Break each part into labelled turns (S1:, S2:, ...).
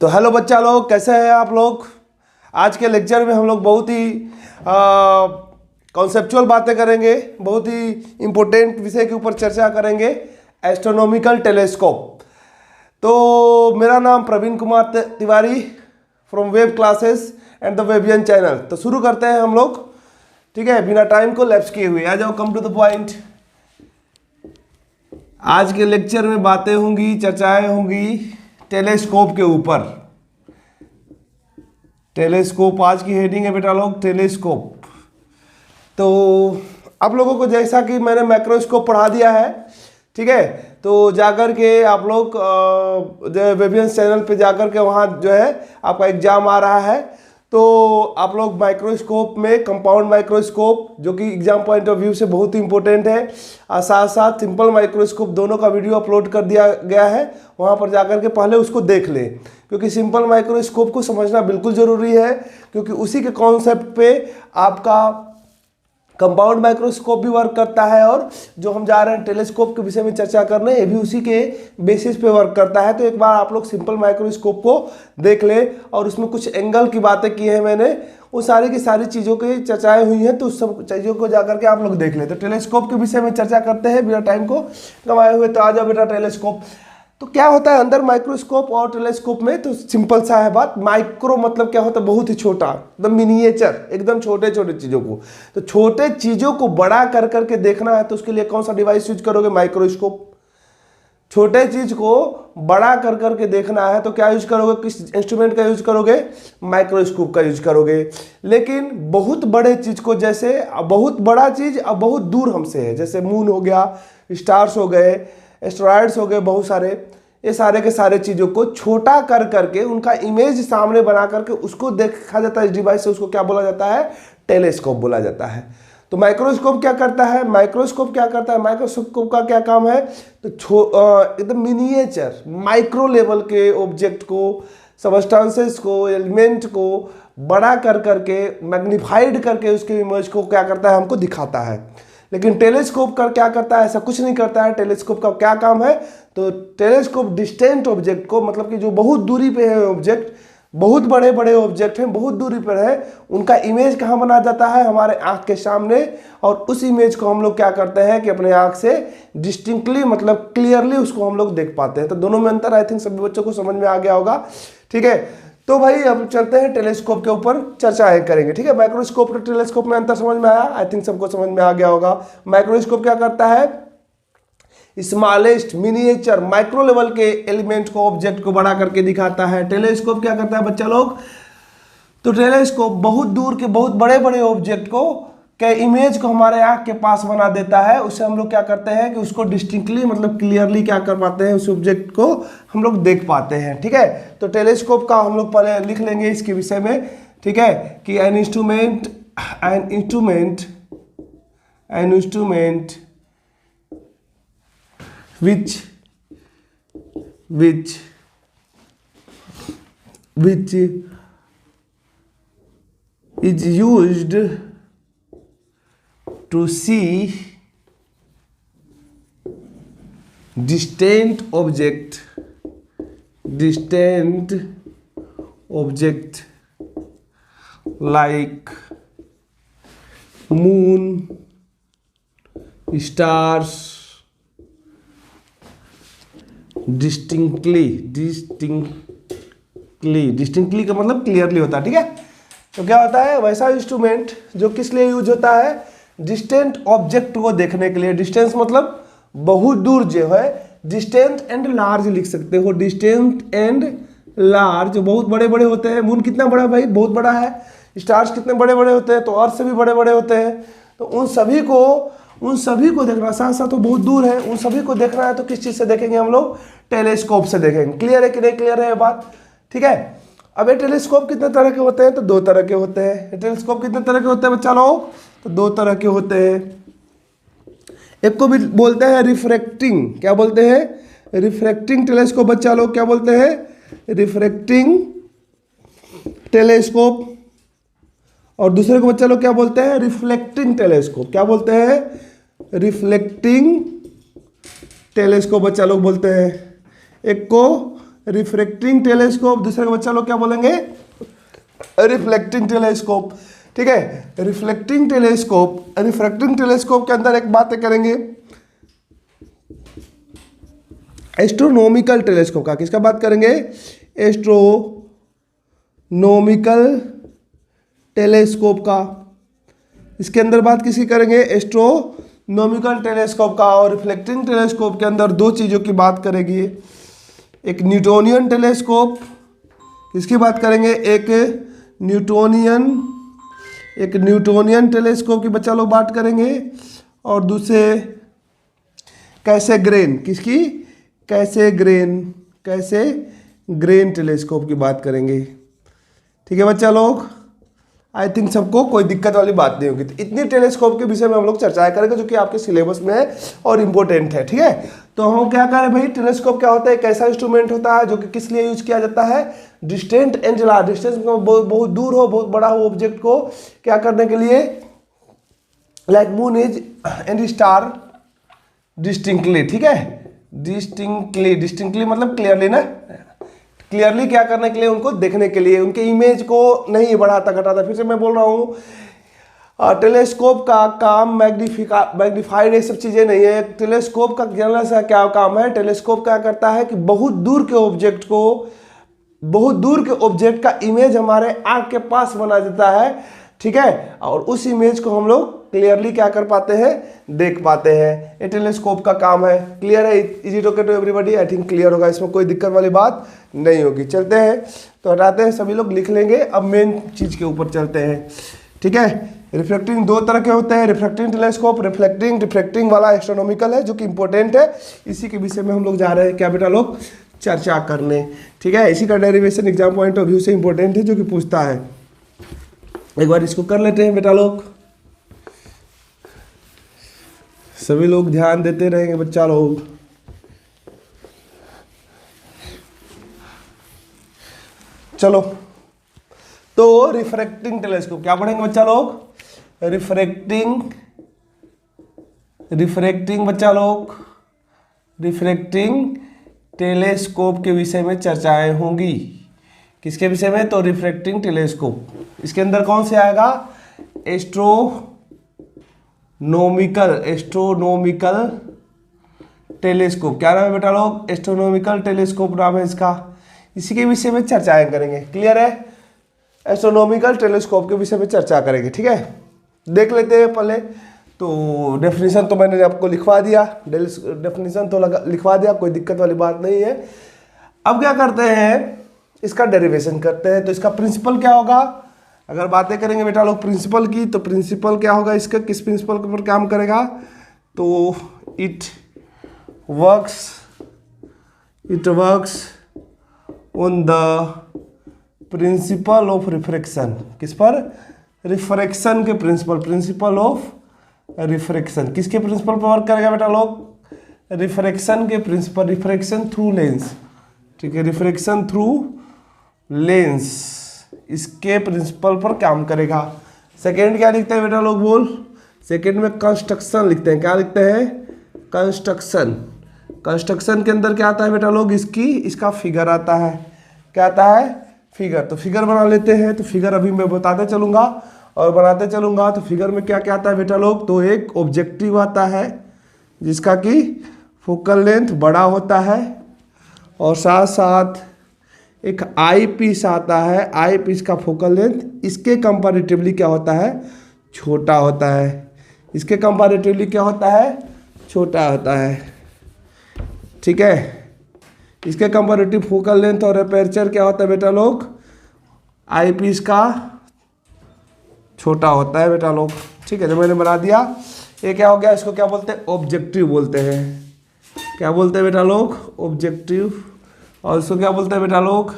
S1: तो हेलो बच्चा लोग, कैसे हैं आप लोग। आज के लेक्चर में हम लोग बहुत ही कॉन्सेप्चुअल बातें करेंगे, बहुत ही इम्पोर्टेंट विषय के ऊपर चर्चा करेंगे, एस्ट्रोनॉमिकल टेलीस्कोप। तो मेरा नाम Praveen Kumar Tiwari from web classes and the Webian channel. तो शुरू करते हैं हम लोग, ठीक है, बिना टाइम को लैप्स किए हुए। आ जाओ, कम टू द पॉइंट। आज के लेक्चर में बातें होंगी, चर्चाएं होंगी टेलीस्कोप के ऊपर। टेलीस्कोप आज की हेडिंग है बेटा लोग, टेलीस्कोप। तो आप लोगों को जैसा कि मैंने माइक्रोस्कोप पढ़ा दिया है, ठीक है, तो जाकर के आप लोग जो वेबियंस चैनल पे जाकर के वहाँ जो है आपका एग्जाम आ रहा है, तो आप लोग माइक्रोस्कोप में कंपाउंड माइक्रोस्कोप जो कि एग्जाम पॉइंट ऑफ व्यू से बहुत ही इंपॉर्टेंट है, और साथ साथ सिंपल माइक्रोस्कोप दोनों का वीडियो अपलोड कर दिया गया है। वहाँ पर जाकर के पहले उसको देख लें, क्योंकि सिंपल माइक्रोस्कोप को समझना बिल्कुल ज़रूरी है, क्योंकि उसी के कॉन्सेप्ट पे आपका कंपाउंड माइक्रोस्कोप भी वर्क करता है, और जो हम जा रहे हैं टेलीस्कोप के विषय में चर्चा करने, ये भी उसी के बेसिस पे वर्क करता है। तो एक बार आप लोग सिंपल माइक्रोस्कोप को देख ले, और उसमें कुछ एंगल की बातें की है मैंने, वो सारी की सारी चीज़ों की चर्चाएं हुई हैं, तो उस सब चीज़ों को जाकर के आप लोग देख ले। तो टेलीस्कोप के विषय में चर्चा करते हैं बिना टाइम को गंवाए हुए। तो आ जाओ बेटा, टेलीस्कोप तो क्या होता है अंदर माइक्रोस्कोप और टेलीस्कोप में। तो सिंपल सा है बात। माइक्रो मतलब क्या होता है, बहुत ही छोटा, एकदम मिनिएचर, एकदम छोटे छोटे चीज़ों को। तो छोटे चीज़ों को बड़ा कर करके देखना है, तो उसके लिए कौन सा डिवाइस यूज करोगे, माइक्रोस्कोप। छोटे चीज को बड़ा कर करके देखना है तो क्या यूज करोगे, किस इंस्ट्रूमेंट का यूज करोगे, माइक्रोस्कोप का यूज करोगे। लेकिन बहुत बड़े चीज को, जैसे बहुत बड़ा चीज अब बहुत दूर हमसे है, जैसे मून हो गया, स्टार्स हो गए, एस्टेरॉयड्स हो गए बहुत सारे, ये सारे के सारे चीज़ों को छोटा कर करके उनका इमेज सामने बना करके उसको देखा जाता है इस डिवाइस से। उसको क्या बोला जाता है, टेलीस्कोप बोला जाता है। तो माइक्रोस्कोप क्या करता है, माइक्रोस्कोप का क्या काम है, तो एकदम मिनिएचर माइक्रो लेवल के ऑब्जेक्ट को, सबस्टांसेस को, एलिमेंट को बड़ा कर करके, मैग्नीफाइड करके उसके इमेज को क्या करता है, हमको दिखाता है। लेकिन टेलीस्कोप का क्या करता है, ऐसा कुछ नहीं करता है। टेलीस्कोप का क्या काम है, तो टेलीस्कोप डिस्टेंट ऑब्जेक्ट को, मतलब कि जो बहुत दूरी पे है ऑब्जेक्ट, बहुत बड़े बड़े ऑब्जेक्ट हैं, बहुत दूरी पर है, उनका इमेज कहाँ बना जाता है, हमारे आंख के सामने। और उस इमेज को हम लोग क्या करते हैं कि अपने आंख से डिस्टिंक्टली, मतलब क्लियरली उसको हम लोग देख पाते हैं। तो दोनों में अंतर आई थिंक सभी बच्चों को समझ में आ गया होगा, ठीक है। तो भाई अब चलते हैं टेलीस्कोप के ऊपर चर्चाएं करेंगे, ठीक है। माइक्रोस्कोप और टेलीस्कोप में अंतर समझ में आया, आई थिंक सबको समझ में आ गया होगा। माइक्रोस्कोप क्या करता है, स्मॉलेस्ट मिनिएचर माइक्रो लेवल के एलिमेंट को, ऑब्जेक्ट को बड़ा करके दिखाता है। टेलीस्कोप क्या करता है बच्चा लोग, तो टेलीस्कोप बहुत दूर के, बहुत बड़े बड़े ऑब्जेक्ट को के इमेज को हमारे आंख के पास बना देता है। उससे हम लोग क्या करते हैं कि उसको डिस्टिंक्टली, मतलब क्लियरली क्या कर पाते हैं, उस ऑब्जेक्ट को हम लोग देख पाते हैं, ठीक है। तो टेलीस्कोप का हम लोग पहले लिख लेंगे इसके विषय में, ठीक है, कि an instrument which is used to see distant object like moon, stars distinctly का मतलब क्लियरली होता है, ठीक है। तो क्या होता है, वैसा इंस्ट्रूमेंट जो किस लिए यूज होता है, डिस्टेंट ऑब्जेक्ट को देखने के लिए। डिस्टेंस मतलब बहुत दूर जो है, डिस्टेंट एंड लार्ज लिख सकते हो, डिस्टेंट एंड लार्ज, बहुत बड़े बड़े होते हैं। मून कितना बड़ा भाई, बहुत बड़ा है। स्टार्स कितने बड़े बड़े होते हैं, तो अर्थ से भी बड़े बड़े होते हैं। तो उन सभी को देखना, साथ साथ तो बहुत दूर है, उन सभी को देखना है तो किस चीज से देखेंगे हम लोग, टेलीस्कोप से देखेंगे। क्लियर है कि नहीं क्लियर है ये बात, ठीक है। अब ये टेलीस्कोप कितने तरह के होते हैं, तो दो तरह के होते हैं। टेलीस्कोप कितने तरह के होते हैं बच्चा लोग, तो दो तरह के होते हैं। एक को भी बोलते हैं रिफ्रैक्टिंग, क्या बोलते हैं, रिफ्रैक्टिंग टेलीस्कोप बच्चा लोग, क्या बोलते हैं, रिफ्रैक्टिंग टेलीस्कोप। और दूसरे को बच्चा लोग क्या बोलते हैं, रिफ्लेक्टिंग टेलीस्कोप। क्या बोलते हैं, रिफ्लेक्टिंग टेलीस्कोप बच्चा लोग बोलते हैं। एक को रिफ्रैक्टिंग टेलीस्कोप, दूसरे को बच्चा लोग क्या बोलेंगे, रिफ्लेक्टिंग टेलीस्कोप। ठीक है, रिफ्लेक्टिंग टेलीस्कोप, रिफ्रैक्टिंग टेलीस्कोप के अंदर एक बात करेंगे एस्ट्रोनॉमिकल टेलीस्कोप का। किसका बात करेंगे, एस्ट्रोनॉमिकल टेलीस्कोप का। इसके अंदर बात किसकी करेंगे, एस्ट्रोनॉमिकल टेलीस्कोप का। और रिफ्लेक्टिंग टेलीस्कोप के अंदर दो चीज़ों की बात करेगी, एक न्यूटोनियन टेलीस्कोप, किसकी बात करेंगे, एक न्यूटोनियन टेलीस्कोप की बच्चा लोग बात करेंगे। और दूसरे कैसेग्रेन, किसकी, कैसेग्रेन टेलीस्कोप की बात करेंगे। ठीक है बच्चा लोग, आई थिंक सबको कोई दिक्कत वाली बात नहीं होगी। तो इतनी टेलीस्कोप के विषय में हम लोग चर्चा करेंगे जो कि आपके सिलेबस में है और इम्पोर्टेंट है। ठीक है, तो हम क्या करें भाई, टेलीस्कोप क्या होता है, एक ऐसा इंस्ट्रूमेंट होता है जो कि किस लिए यूज किया जाता है, डिस्टेंट एंजेला, डिस्टेंस बहुत दूर हो, बहुत बड़ा हो ऑब्जेक्ट को क्या करने के लिए, like moon is and star distinctly. ठीक है, डिस्टिंक्टली मतलब क्लियरली ना, क्लियरली क्या करने के लिए, उनको देखने के लिए, उनके इमेज को नहीं बढ़ाता घटाता। फिर से मैं बोल रहा हूँ, टेलीस्कोप का काम मैग्नीफाइड ये सब चीज़ें नहीं है। टेलीस्कोप का जनरल सा क्या काम है, टेलीस्कोप क्या करता है कि बहुत दूर के ऑब्जेक्ट का इमेज हमारे आँख के पास बना देता है। ठीक है, और उस इमेज को हम लोग क्लियरली क्या कर पाते हैं, देख पाते हैं। ये टेलीस्कोप का काम है। क्लियर है, is it okay to everybody, I think clear होगा, इसमें कोई दिक्कत वाली बात नहीं होगी। चलते हैं, तो हटाते हैं, सभी लोग लिख लेंगे। अब मेन चीज़ के ऊपर चलते हैं। ठीक है, रिफ्लेक्टिंग दो तरह के होते हैं, रिफ्लेक्टिंग टेलीस्कोप, रिफ्लेक्टिंग वाला एस्ट्रोनॉमिकल है जो कि इंपॉर्टेंट है। इसी के विषय में हम लोग जा रहे हैं क्या बेटा लोग, चर्चा करने। ठीक है, इसी का derivation exam point of view से इंपॉर्टेंट है, जो कि पूछता है। एक बार इसको कर लेते हैं बेटा लोग, सभी लोग ध्यान देते रहेंगे बच्चा लोग। चलो, तो रिफ्रैक्टिंग टेलीस्कोप क्या पढ़ेंगे बच्चा लोग, रिफ्रैक्टिंग बच्चा लोग, रिफ्रैक्टिंग टेलीस्कोप के विषय में चर्चाएं होंगी। किसके विषय में, तो रिफ्रैक्टिंग टेलीस्कोप। इसके अंदर कौन से आएगा, एस्ट्रोनॉमिकल टेलीस्कोप। क्या नाम है बेटा लोग, एस्ट्रोनॉमिकल टेलीस्कोप नाम है इसका। इसी के विषय में चर्चाएं करेंगे। क्लियर है, एस्ट्रोनॉमिकल टेलीस्कोप के विषय में चर्चा करेंगे। ठीक है, देख लेते हैं पहले तो डेफिनेशन तो मैंने आपको लिखवा दिया, डेफिनेशन तो लिखवा दिया, कोई दिक्कत वाली बात नहीं है। अब क्या करते हैं, इसका डेरिवेशन करते हैं। तो इसका प्रिंसिपल क्या होगा, अगर बातें करेंगे बेटा लोग प्रिंसिपल की, तो प्रिंसिपल क्या होगा इसका, किस प्रिंसिपल के ऊपर काम करेगा, तो it works on the principle of refraction. किस पर, रिफ्रैक्शन के प्रिंसिपल ऑफ रिफ्रैक्शन। किसके प्रिंसिपल पर वर्क करेगा बेटा लोग, रिफ्रैक्शन के प्रिंसिपल, रिफ्रैक्शन थ्रू लेंस। ठीक है, रिफ्रैक्शन थ्रू लेंस, इसके प्रिंसिपल पर काम करेगा। सेकेंड क्या लिखते हैं बेटा लोग, बोल, सेकेंड में कंस्ट्रक्शन लिखते हैं। क्या लिखते हैं, कंस्ट्रक्शन के अंदर क्या आता है बेटा लोग, इसका फिगर आता है। क्या आता है, फिगर। तो फिगर बना लेते हैं। तो फिगर अभी मैं बताते चलूंगा और बनाते चलूंगा। तो फिगर में क्या क्या आता है बेटा लोग, तो एक ऑब्जेक्टिव आता है जिसका कि फोकल लेंथ बड़ा होता है, और साथ साथ एक आई पीस आता है। आई पीस का फोकल लेंथ इसके कंपैरेटिवली क्या होता है, छोटा होता है। इसके कंपैरेटिवली क्या होता है, छोटा होता है। ठीक है, इसके कंपैरेटिव फोकल लेंथ और अपर्चर क्या होता है बेटा लोग, आई पीस का छोटा होता है बेटा लोग। ठीक है, तो मैंने बना दिया। ये क्या हो गया, इसको क्या बोलते हैं, ऑब्जेक्टिव बोलते हैं। क्या बोलते हैं बेटा लोग, ऑब्जेक्टिव। और इसको क्या बोलते हैं बेटा लोग,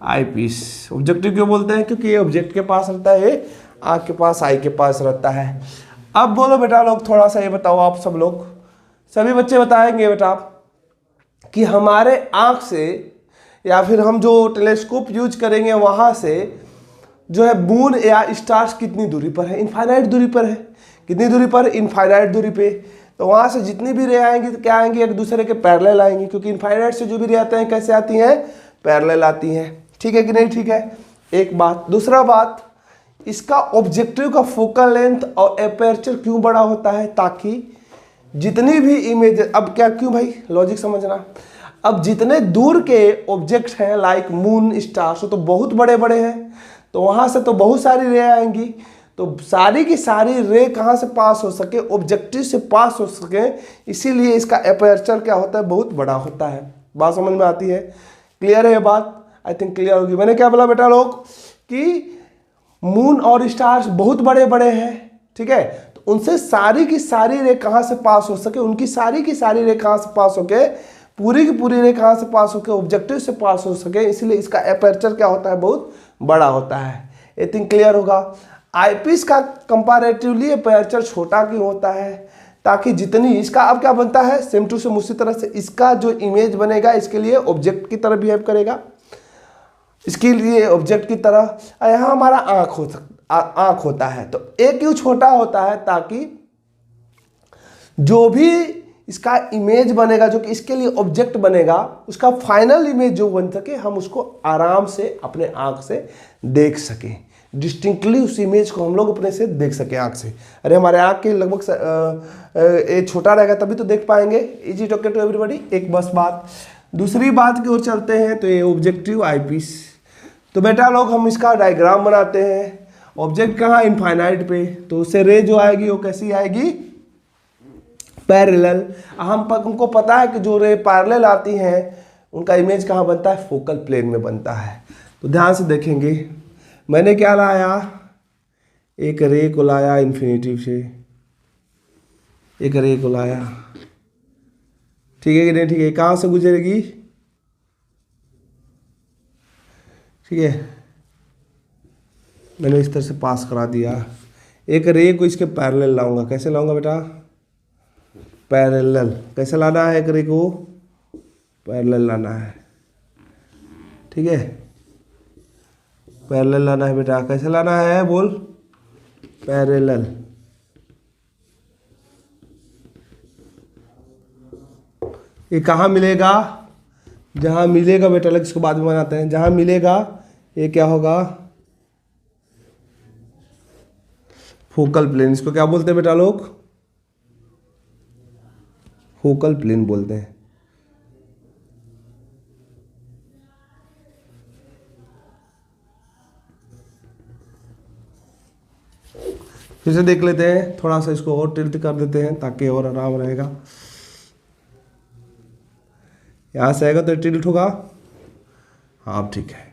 S1: आई पीस। ऑब्जेक्टिव क्यों बोलते हैं, क्योंकि ये ऑब्जेक्ट के पास रहता है, आँख के पास, आई के पास रहता है। अब बोलो बेटा लोग, थोड़ा सा ये बताओ, आप सब लोग, सभी बच्चे बताएंगे बेटा कि हमारे आँख से या फिर हम जो टेलीस्कोप यूज करेंगे वहाँ से जो है मून या स्टार्स कितनी दूरी पर है, इनफाइनाइट दूरी पर है। कितनी दूरी पर, इनफाइनाइट दूरी पे। तो वहाँ से जितनी भी रे आएंगी तो क्या आएंगी, एक दूसरे के पैरेलल आएंगी, क्योंकि इनफाइनाइट से जो भी रे आते हैं कैसे आती हैं, पैरेलल आती हैं। ठीक है कि नहीं, ठीक है, एक बात। दूसरा बात, इसका ऑब्जेक्टिव का फोकल लेंथ और एपर्चर क्यों बड़ा होता है, ताकि जितनी भी इमेज, अब क्या क्यों भाई, लॉजिक समझना, अब जितने दूर के ऑब्जेक्ट हैं लाइक मून स्टार्स तो बहुत बड़े बड़े हैं, तो वहाँ से तो बहुत सारी रे आएंगी, तो सारी की सारी रे कहाँ से पास हो सके, ऑब्जेक्टिव से पास हो सके, इसीलिए इसका एपर्चर क्या होता है, बहुत बड़ा होता है। बात समझ में आती है, क्लियर है ये बात, आई थिंक क्लियर होगी। मैंने क्या बोला बेटा लोग कि मून और स्टार्स बहुत बड़े बड़े हैं, ठीक है, तो उनसे सारी की सारी रे कहाँ से पास हो सके, उनकी सारी की सारी रे कहाँ से पास होके, पूरी की पूरी रे कहाँ से पास होके, ऑब्जेक्टिव से पास हो सके, इसलिए इसका एपर्चर क्या होता है, बहुत बड़ा होता है। आई थिंक क्लियर होगा। आईपीस का कंपैरेटिवली एपर्चर छोटा क्यों होता है, ताकि जितनी इसका अब क्या बनता है, सेम टू सेम उसी तरह से इसका जो इमेज बनेगा इसके लिए ऑब्जेक्ट की तरह बिहेव करेगा, इसके लिए ऑब्जेक्ट की तरह। यहाँ हमारा आँख होता है, तो एक क्यों छोटा होता है, ताकि जो भी इसका इमेज बनेगा, जो कि इसके लिए ऑब्जेक्ट बनेगा, उसका फाइनल इमेज जो बन सके, हम उसको आराम से अपने आँख से देख सकें, डिस्टिंक्टली उस इमेज को हम लोग अपने से देख सकें आँख से। अरे हमारे आँख के लगभग ये छोटा रहेगा तभी तो देख पाएंगे। Is it okay to everybody, एक बस बात। दूसरी बात की ओर चलते हैं, तो ये ऑब्जेक्टिव आईपीस, तो बेटा लोग हम इसका डायग्राम बनाते हैं। ऑब्जेक्ट कहाँ, इनफाइनाइट पे, तो उससे रे जो आएगी वो कैसी आएगी, पैरेलल। हमको पता है कि जो रे पैरेलल आती हैं उनका इमेज कहाँ बनता है, फोकल प्लेन में बनता है। तो ध्यान से देखेंगे, मैंने क्या लाया, एक रे को लाया इन्फिनिटी से, एक रे को लाया, ठीक है कि नहीं, ठीक है, कहाँ से गुजरेगी, ठीक है, मैंने इस तरह से पास करा दिया। एक रे को इसके पैरेलल लाऊंगा, कैसे लाऊंगा बेटा, पैरेलल, कैसे लाना है, एक रे को पैरेलल लाना है, ठीक है, पैरेलल लाना है बेटा, कैसे लाना है बोल, पैरेलल। ये कहाँ मिलेगा, जहाँ मिलेगा बेटा लोग, इसको बाद में बनाते हैं, जहाँ मिलेगा ये क्या होगा, फोकल प्लेन। इसको क्या बोलते हैं बेटा लोग, फोकल प्लेन बोलते हैं। फिर से देख लेते हैं, थोड़ा सा इसको और टिल्ट कर देते हैं ताकि और आराम रहेगा। यहाँ से आएगा तो टिल्ट होगा, हाँ ठीक है,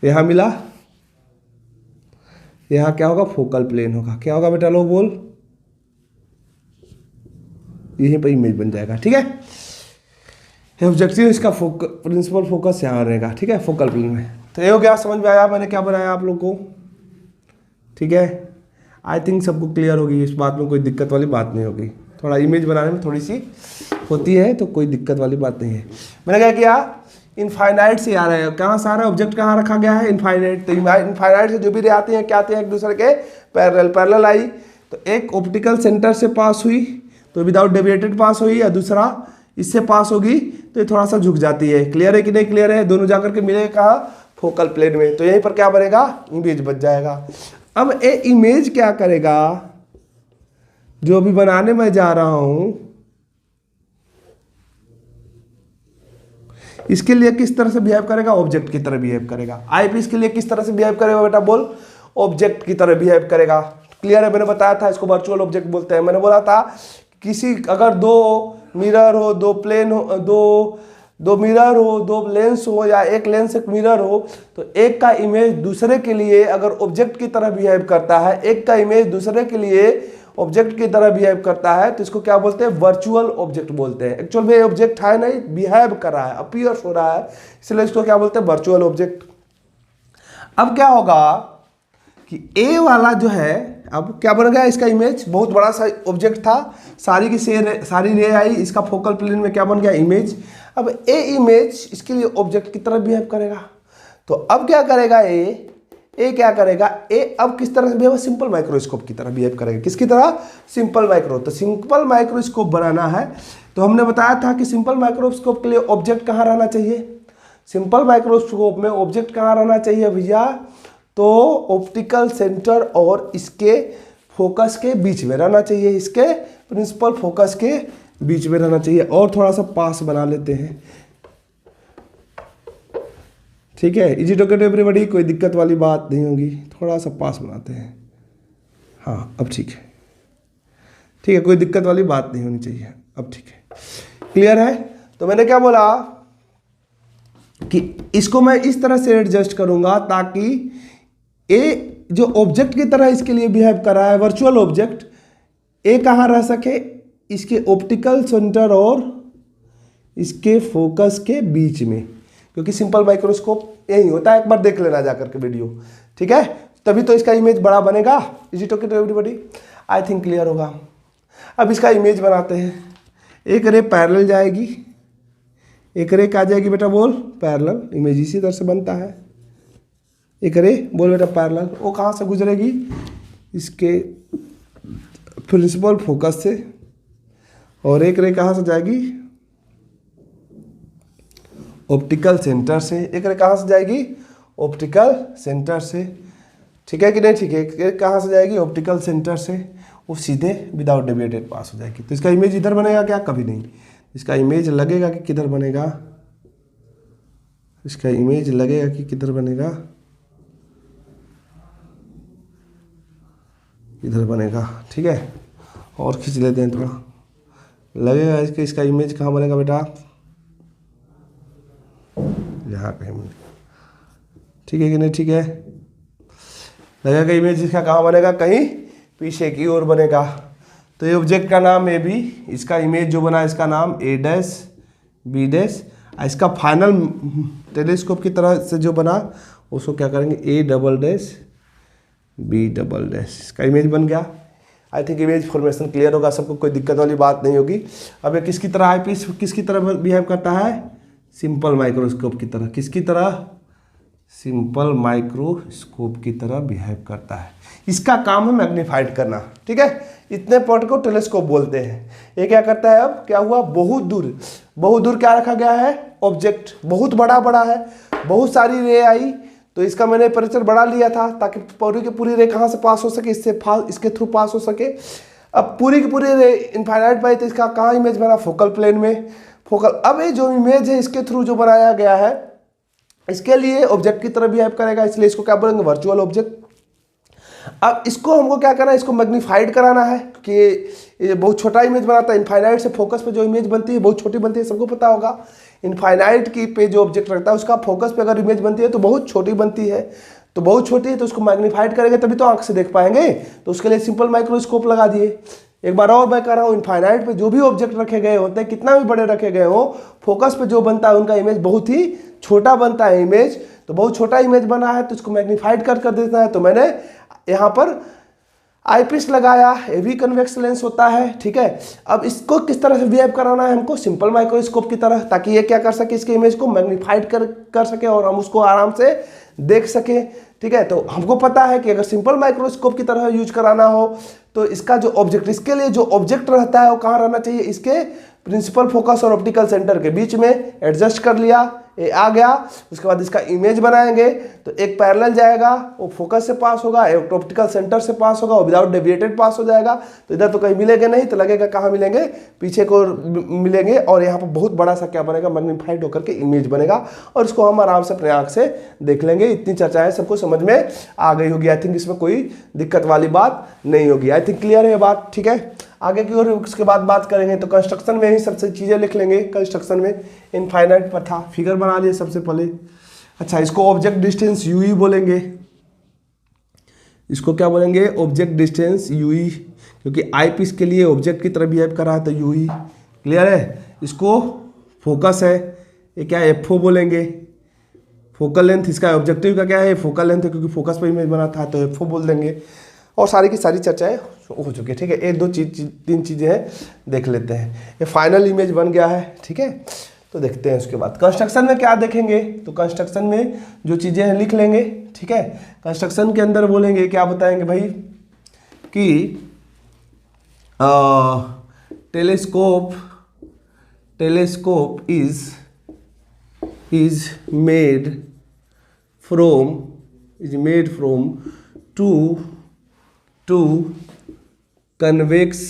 S1: यहाँ मिला, यहाँ क्या होगा, फोकल प्लेन होगा, क्या होगा बेटा लोग बोल, यहीं पर इमेज बन जाएगा, ठीक है। ऑब्जेक्टिव इसका प्रिंसिपल फोकस यहाँ रहेगा, ठीक है, फोकल प्लेन में। तो ये हो गया, समझ में आया मैंने क्या बनाया आप लोग को, ठीक है। आई थिंक सबको क्लियर होगी, इस बात में कोई दिक्कत वाली बात नहीं होगी। थोड़ा इमेज बनाने में थोड़ी सी होती है तो कोई दिक्कत वाली बात नहीं है। मैंने क्या किया, इनफाइनाइट से आ रहा है, कहाँ से आ रहा है, ऑब्जेक्ट कहाँ रखा गया है, इनफाइनाइट। तो इनफाइनाइट से जो भी रे आती हैं क्या आती हैं, एक दूसरे के पैरेलल आई, तो एक ऑप्टिकल सेंटर से पास हुई तो विदाउट डेविएटेड पास हुई, या दूसरा इससे पास होगी तो ये थोड़ा सा झुक जाती है। क्लियर है कि नहीं क्लियर है, दोनों जाकर के मिलेगा कहाँ, फोकल प्लेन में। तो यहीं पर क्या बनेगा, इमेज बच जाएगा। अब ये इमेज क्या करेगा, जो अभी बनाने में जा रहा हूं, इसके लिए किस तरह से बिहेव करेगा, ऑब्जेक्ट की तरह बिहेव करेगा। आईपीस के लिए किस तरह से बिहेव करेगा बेटा बोल, ऑब्जेक्ट की तरह बिहेव करेगा। क्लियर है, मैंने बताया था इसको वर्चुअल ऑब्जेक्ट बोलते हैं। मैंने बोला था किसी अगर दो मिरर हो, दो प्लेन हो, दो मिरर हो, दो लेंस हो, या एक लेंस एक मिरर हो, तो एक का इमेज दूसरे के लिए अगर ऑब्जेक्ट की तरह बिहेव करता है, एक का इमेज दूसरे के लिए ऑब्जेक्ट की तरह बिहेव करता है, तो इसको क्या बोलते हैं, वर्चुअल ऑब्जेक्ट बोलते हैं। एक्चुअल में ऑब्जेक्ट है नहीं, बिहेव कर रहा है, अपीयर्स हो रहा है, इसलिए इसको क्या बोलते हैं, वर्चुअल ऑब्जेक्ट। अब क्या होगा कि ए वाला जो है, अब क्या बन गया, इसका इमेज बहुत बड़ा सा ऑब्जेक्ट था, सारी की सारी रे आई, इसका फोकल प्लेन में क्या बन गया, इमेज। अब ए इमेज इसके लिए ऑब्जेक्ट की तरह बिहेव करेगा, तो अब क्या करेगा, ए क्या करेगा, ए अब किस तरह से बिहेव, सिंपल माइक्रोस्कोप की तरह बिहेव करेगा। किसकी तरह, सिंपल माइक्रो। तो सिंपल माइक्रोस्कोप बनाना है तो हमने बताया था कि सिंपल माइक्रोस्कोप के लिए ऑब्जेक्ट कहाँ रहना चाहिए, सिंपल माइक्रोस्कोप में ऑब्जेक्ट कहाँ रहना चाहिए भैया, तो ऑप्टिकल सेंटर और इसके फोकस के बीच में रहना चाहिए, इसके प्रिंसिपल फोकस के बीच में रहना चाहिए। और थोड़ा सा पास बना लेते हैं, ठीक है। इजी टू गेट एवरीबॉडी, कोई दिक्कत वाली बात नहीं होगी, थोड़ा सा पास बनाते हैं। हाँ अब ठीक है, ठीक है, कोई दिक्कत वाली बात नहीं होनी चाहिए, अब ठीक है, क्लियर है। तो मैंने क्या बोला कि इसको मैं इस तरह से एडजस्ट करूंगा ताकि ए जो ऑब्जेक्ट की तरह इसके लिए बिहेव कर रहा है, वर्चुअल ऑब्जेक्ट, ए कहाँ रह सके, इसके ऑप्टिकल सेंटर और इसके फोकस के बीच में, क्योंकि सिंपल माइक्रोस्कोप यही होता है। एक बार देख लेना जाकर के वीडियो, ठीक है, तभी तो इसका इमेज बड़ा बनेगा। Is it okay to everybody, I think clear होगा। अब इसका इमेज बनाते हैं। एक रे पैरेलल जाएगी, एक रे क्या जाएगी बेटा, बोल पैरेलल, इमेज इसी तरह से बनता है। एक रे बोल बेटा पैरेलल, वो कहाँ से गुजरेगी, इसके प्रिंसिपल फोकस से। और एक रे कहाँ से जाएगी, ऑप्टिकल सेंटर से। एक रे कहाँ से जाएगी, ऑप्टिकल सेंटर से, ठीक है कि नहीं, ठीक है। एक कहाँ से जाएगी, ऑप्टिकल सेंटर से, वो सीधे विदाउट डेविएटेड पास हो जाएगी। तो इसका इमेज इधर बनेगा क्या, कभी नहीं। इसका इमेज लगेगा कि किधर बनेगा, इसका इमेज लगेगा कि किधर बनेगा, इधर बनेगा, ठीक है। और खींच लेते हैं थोड़ा, लगेगा इसका इमेज कहाँ बनेगा बेटा, यहाँ कहीं बनेगा, ठीक है कि नहीं, ठीक है। लगेगा इमेज इसका कहाँ बनेगा, कहीं पीछे की ओर बनेगा। तो ये ऑब्जेक्ट का नाम ए बी, इसका इमेज जो बना इसका नाम ए डैश बी डैश, इसका फाइनल टेलीस्कोप की तरह से जो बना उसको क्या करेंगे, A double dash B double dash, इसका इमेज बन गया। I think image formation clear होगा सबको, कोई दिक्कत वाली बात नहीं होगी। अब ये किसकी तरह आई पीस किसकी तरह बिहेव करता है, सिंपल माइक्रोस्कोप की तरह। किसकी तरह, सिंपल माइक्रोस्कोप की तरह बिहेव करता है। इसका काम है मैग्नीफाइड करना, ठीक है। इतने पॉइंट को टेलीस्कोप बोलते हैं। ये क्या करता है, अब क्या हुआ, बहुत दूर, बहुत दूर क्या रखा गया है, ऑब्जेक्ट बहुत बड़ा बड़ा है, बहुत सारी रे आई, तो इसका मैंने अपर्चर बढ़ा लिया था ताकि पूरी की पूरी रे कहाँ से पास हो सके, इसके थ्रू पास हो सके। अब पूरी की पूरी रे इनफाइनाइट पाई, तो इसका कहाँ इमेज बना, फोकल प्लेन में, फोकल। अब ये जो इमेज है इसके थ्रू जो बनाया गया है, इसके लिए ऑब्जेक्ट की तरह बिहेव करेगा, इसलिए इसको क्या बोलेंगे, वर्चुअल ऑब्जेक्ट। अब इसको हमको क्या करना है, इसको मैग्नीफाइड कराना है कि ये बहुत छोटा इमेज बनाता है। इनफाइनाइट से फोकस पे जो इमेज बनती है बहुत छोटी बनती है, सबको पता होगा। इनफाइनाइट की पे जो ऑब्जेक्ट रखता है उसका फोकस पे अगर इमेज बनती है तो बहुत छोटी बनती है, तो बहुत छोटी है, तो उसको मैग्नीफाइड करेंगे तभी तो आंख से देख पाएंगे। तो उसके लिए सिंपल माइक्रोस्कोप लगा दिए। एक बार और मैं कह रहा हूँ, इनफाइनाइट पे जो भी ऑब्जेक्ट रखे गए होते हैं, कितना भी बड़े रखे गए हो, फोकस पे जो बनता है उनका इमेज बहुत ही छोटा बनता है इमेज। तो बहुत छोटा इमेज बना है तो इसको मैग्नीफाइड कर देता है। तो मैंने यहाँ पर आईपीस लगाया, ये भी कन्वेक्स लेंस होता है, ठीक है। अब इसको किस तरह से बिहेव कराना है हमको, सिंपल माइक्रोस्कोप की तरह, ताकि ये क्या कर सके, इसके इमेज को मैग्नीफाइड कर सके और हम उसको आराम से देख सके, ठीक है। तो हमको पता है कि अगर सिंपल माइक्रोस्कोप की तरह यूज कराना हो तो इसका जो ऑब्जेक्ट, इसके लिए जो ऑब्जेक्ट रहता है वो कहाँ रहना चाहिए, इसके प्रिंसिपल फोकस और ऑप्टिकल सेंटर के बीच में। एडजस्ट कर लिया, ये आ गया। उसके बाद इसका इमेज बनाएंगे तो एक पैरेलल जाएगा, वो फोकस से पास होगा, एक ऑप्टिकल सेंटर से पास होगा, विदाउट डेविएटेड पास हो जाएगा। तो इधर तो कहीं मिलेंगे नहीं, तो लगेगा कहाँ मिलेंगे, पीछे को मिलेंगे। और यहाँ पर बहुत बड़ा सा क्या बनेगा, मैग्नीफाइड होकर के इमेज बनेगा और इसको हम आराम से अपने आँख से देख लेंगे। इतनी चर्चाएं सबको समझ में आ गई होगी। आई थिंक इसमें कोई दिक्कत वाली बात नहीं होगी। आई थिंक क्लियर है ये बात, ठीक है। आगे की ओर उसके बाद बात करेंगे। तो कंस्ट्रक्शन में ही सबसे चीज़ें लिख लेंगे। कंस्ट्रक्शन में इनफाइनाइट पर था, फिगर बना लिए सबसे पहले। अच्छा, इसको ऑब्जेक्ट डिस्टेंस यूई बोलेंगे। इसको क्या बोलेंगे, ऑब्जेक्ट डिस्टेंस यूई, क्योंकि आई पीस के लिए ऑब्जेक्ट की तरह बिहेव कर रहा है तो यूई। क्लियर है। इसको फोकस है, ये क्या है, एफओ बोलेंगे। फोकल लेंथ, इसका ऑब्जेक्टिव का क्या है, फोकल लेंथ है, क्योंकि फोकस पर इमेज बना था तो एफओ बोल देंगे। और सारी की सारी चर्चाएं हो चुकी है, ठीक है। एक दो तीन चीज़ें हैं, देख लेते हैं। ये फाइनल इमेज बन गया है, ठीक है। तो देखते हैं उसके बाद कंस्ट्रक्शन में क्या देखेंगे। तो कंस्ट्रक्शन में जो चीज़ें हैं लिख लेंगे, ठीक है। कंस्ट्रक्शन के अंदर बोलेंगे क्या बताएंगे भाई कि telescope is made from two convex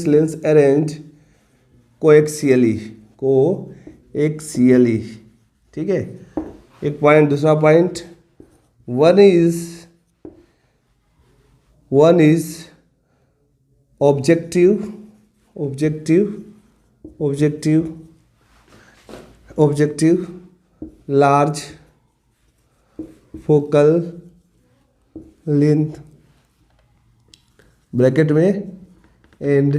S1: lens arranged coaxially, ठीक है। एक पॉइंट। दूसरा point, one is objective large focal length bracket में and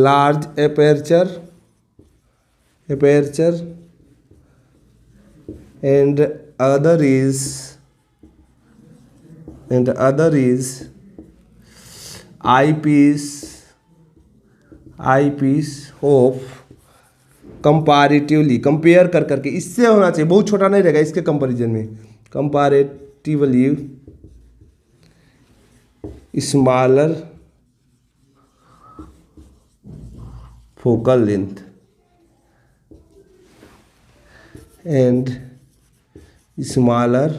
S1: large aperture and other is eyepiece of comparatively, compare कर करके, इससे होना चाहिए, बहुत छोटा नहीं रहेगा इसके कंपैरिजन में, comparatively smaller focal length and smaller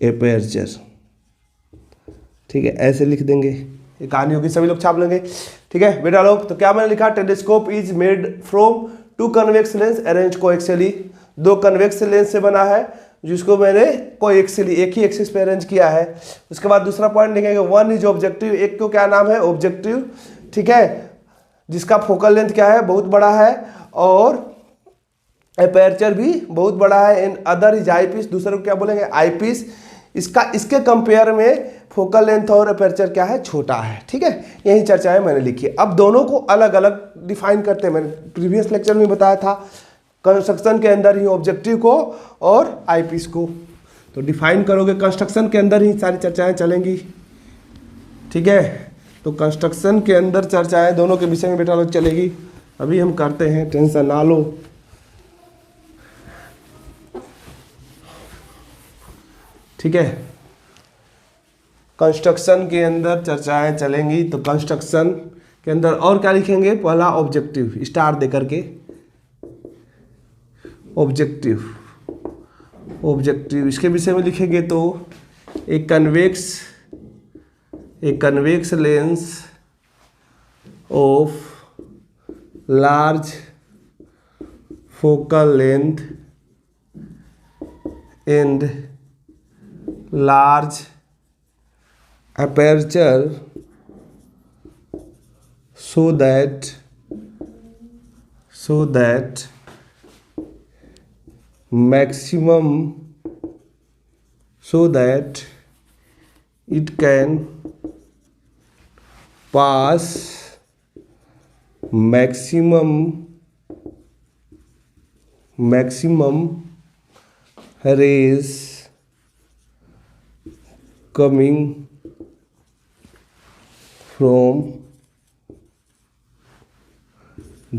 S1: aperture, ठीक है। ऐसे लिख देंगे, ये कहानी होगी, सभी लोग छाप लेंगे, ठीक है बेटा लोग। तो क्या मैंने लिखा, telescope is made from two convex lens arrange coaxially, दो कन्वेक्स लेंस से बना है जिसको मैंने कोएक्सियली एक ही एक्सिस पे अरेंज किया है। उसके बाद दूसरा पॉइंट लिखेंगे, वन इज ऑब्जेक्टिव, एक को क्या नाम है, ऑब्जेक्टिव, ठीक है, जिसका फोकल लेंथ क्या है, बहुत बड़ा है, और एपर्चर भी बहुत बड़ा है। And other is eyepiece, दूसरे को क्या बोलेंगे, आई पीस। इसके कंपेयर में फोकल लेंथ और एपर्चर क्या है, छोटा है, ठीक है। यही चर्चाएं मैंने लिखी। अब दोनों को अलग अलग डिफाइन करते हैं, मैंने प्रीवियस लेक्चर में बताया था, कंस्ट्रक्शन के अंदर ही ऑब्जेक्टिव को और आई पीस को तो डिफाइन करोगे, कंस्ट्रक्शन के अंदर ही सारी चर्चाएं चलेंगी, ठीक है। तो कंस्ट्रक्शन के अंदर चर्चाएं दोनों के विषय में बेटा लोग चलेगी। अभी हम करते हैं, टेंशन ना लो, ठीक है। कंस्ट्रक्शन के अंदर चर्चाएं चलेंगी। तो कंस्ट्रक्शन के अंदर और क्या लिखेंगे, पहला ऑब्जेक्टिव, स्टार दे करके, ऑब्जेक्टिव इसके विषय में लिखेंगे। तो एक convex lens of large focal length and large aperture so that it can pass maximum rays coming from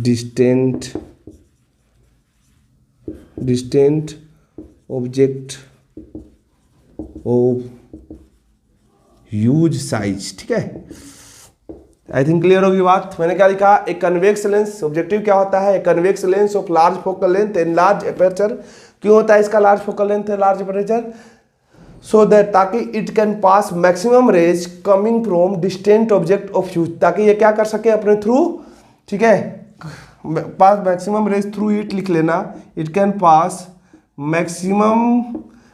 S1: distant object of huge size, ठीक है। आई थिंक क्लियर होगी बात। मैंने क्या लिखा, एक कन्वेक्स लेंस, ऑब्जेक्टिव क्या होता है, convex lens of large focal length and large aperture. क्यों होता है इसका लार्ज फोकल लेंथ है, लार्ज एपर्चर, सो दैट, ताकि it can pass maximum rays coming from distant object of huge, ताकि ये क्या कर सके अपने थ्रू, ठीक है, pass maximum rays through it, लिख लेना, it can pass maximum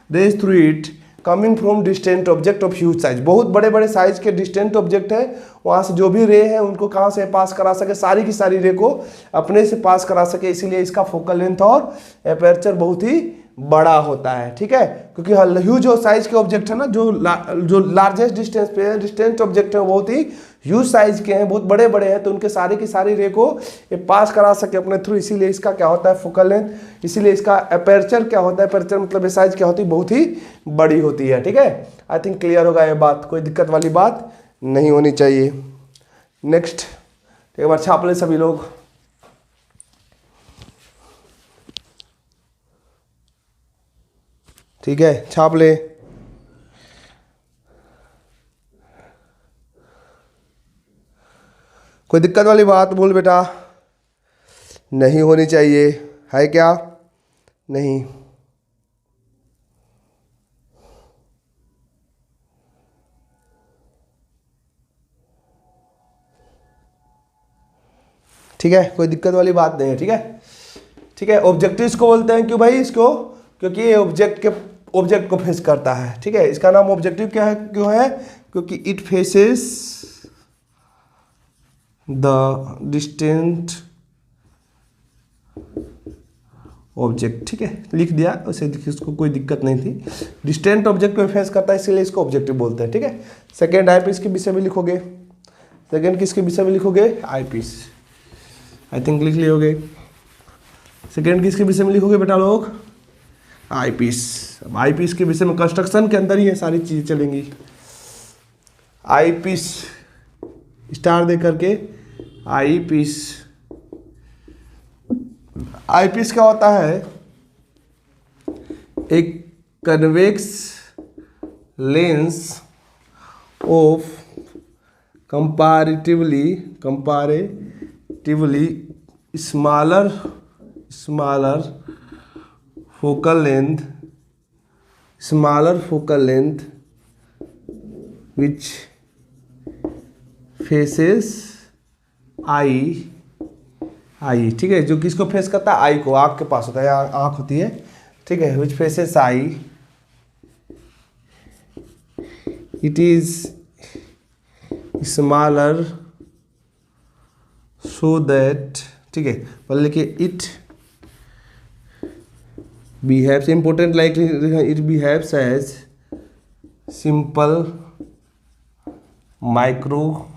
S1: rays through it coming from distant object of huge size. बहुत बड़े बड़े साइज के डिस्टेंट ऑब्जेक्ट है, वहाँ से जो भी रे है उनको कहाँ से पास करा सके, सारी की सारी रे को अपने से पास करा सके, इसीलिए इसका फोकल लेंथ और एपर्चर बहुत ही बड़ा होता है, ठीक है, क्योंकि ह्यूज साइज के ऑब्जेक्ट है ना, जो लार्जेस्ट डिस्टेंस पे है, डिस्टेंस ऑब्जेक्ट है बहुत ही ह्यूज साइज के हैं, बहुत बड़े बड़े हैं, तो उनके सारी की सारी रे को ये पास करा सके अपने थ्रू, इसीलिए इसका क्या होता है फोकल लेंथ, इसीलिए इसका अपर्चर क्या होता है, अपर्चर मतलब ये साइज क्या होती है, बहुत ही बड़ी होती है, ठीक है। आई थिंक क्लियर होगा ये बात, कोई दिक्कत वाली बात नहीं होनी चाहिए। नेक्स्ट एक बार छाप ले सभी लोग। ठीक है, छाप ले। कोई दिक्कत वाली बात बोल बेटा, नहीं होनी चाहिए, है क्या? नहीं। ठीक है, कोई दिक्कत वाली बात नहीं है, ठीक है। ठीक है, ऑब्जेक्टिव्स को बोलते हैं, क्यों भाई इसको? क्योंकि ये ऑब्जेक्ट को फेस करता है, ठीक है। इसका नाम ऑब्जेक्टिव क्या है, क्यों है? क्योंकि it faces the distant object, ठीक है, लिख दिया उसे, इसको कोई दिक्कत नहीं थी। डिस्टेंट ऑब्जेक्ट को फेस करता है, इसीलिए इसको ऑब्जेक्टिव बोलते हैं, ठीक है। सेकेंड आई पीस के विषय में लिखोगे, सेकेंड किसके विषय में लिखोगे? आई पीस, आई थिंक लिख लियोगे। सेकेंड किसके विषय में लिखोगे बेटा लोग? आई पीस। अब आई पीस के विषय में कंस्ट्रक्शन के अंदर ही ये सारी चीजें चलेंगी। आई पीस स्टार दे करके, आई पीस, आई पीस क्या होता है? एक convex lens of comparatively smaller focal length which faces आई, ठीक है, जो किसको फेस करता है? आई को, आँख के पास होता है, आँख होती है, ठीक है, which faces I, it is smaller so that, ठीक है, पहले लिखिए it behaves, important like it behaves as simple microscope,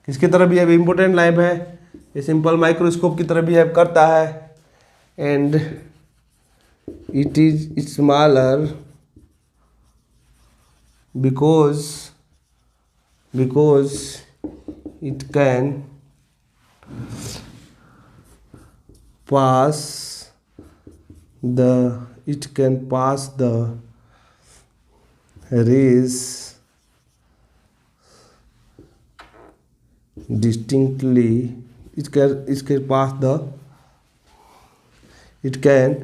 S1: किसकी तरह बिहेव? इंपॉर्टेंट लाइव है, ये सिंपल माइक्रोस्कोप की तरह बिहेव करता है। And it is smaller because it can pass the rays distinctly, it can pass the, it can,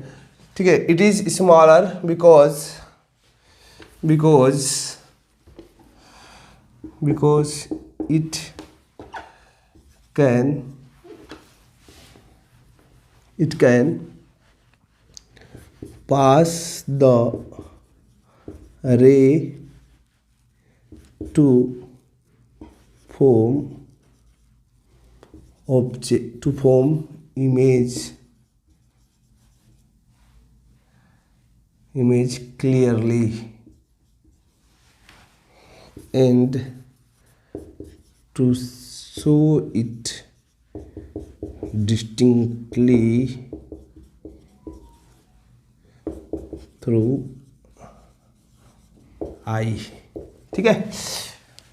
S1: ठीक है, it is smaller because it can pass the ray to form image clearly and to show it distinctly through eye, ठीक है।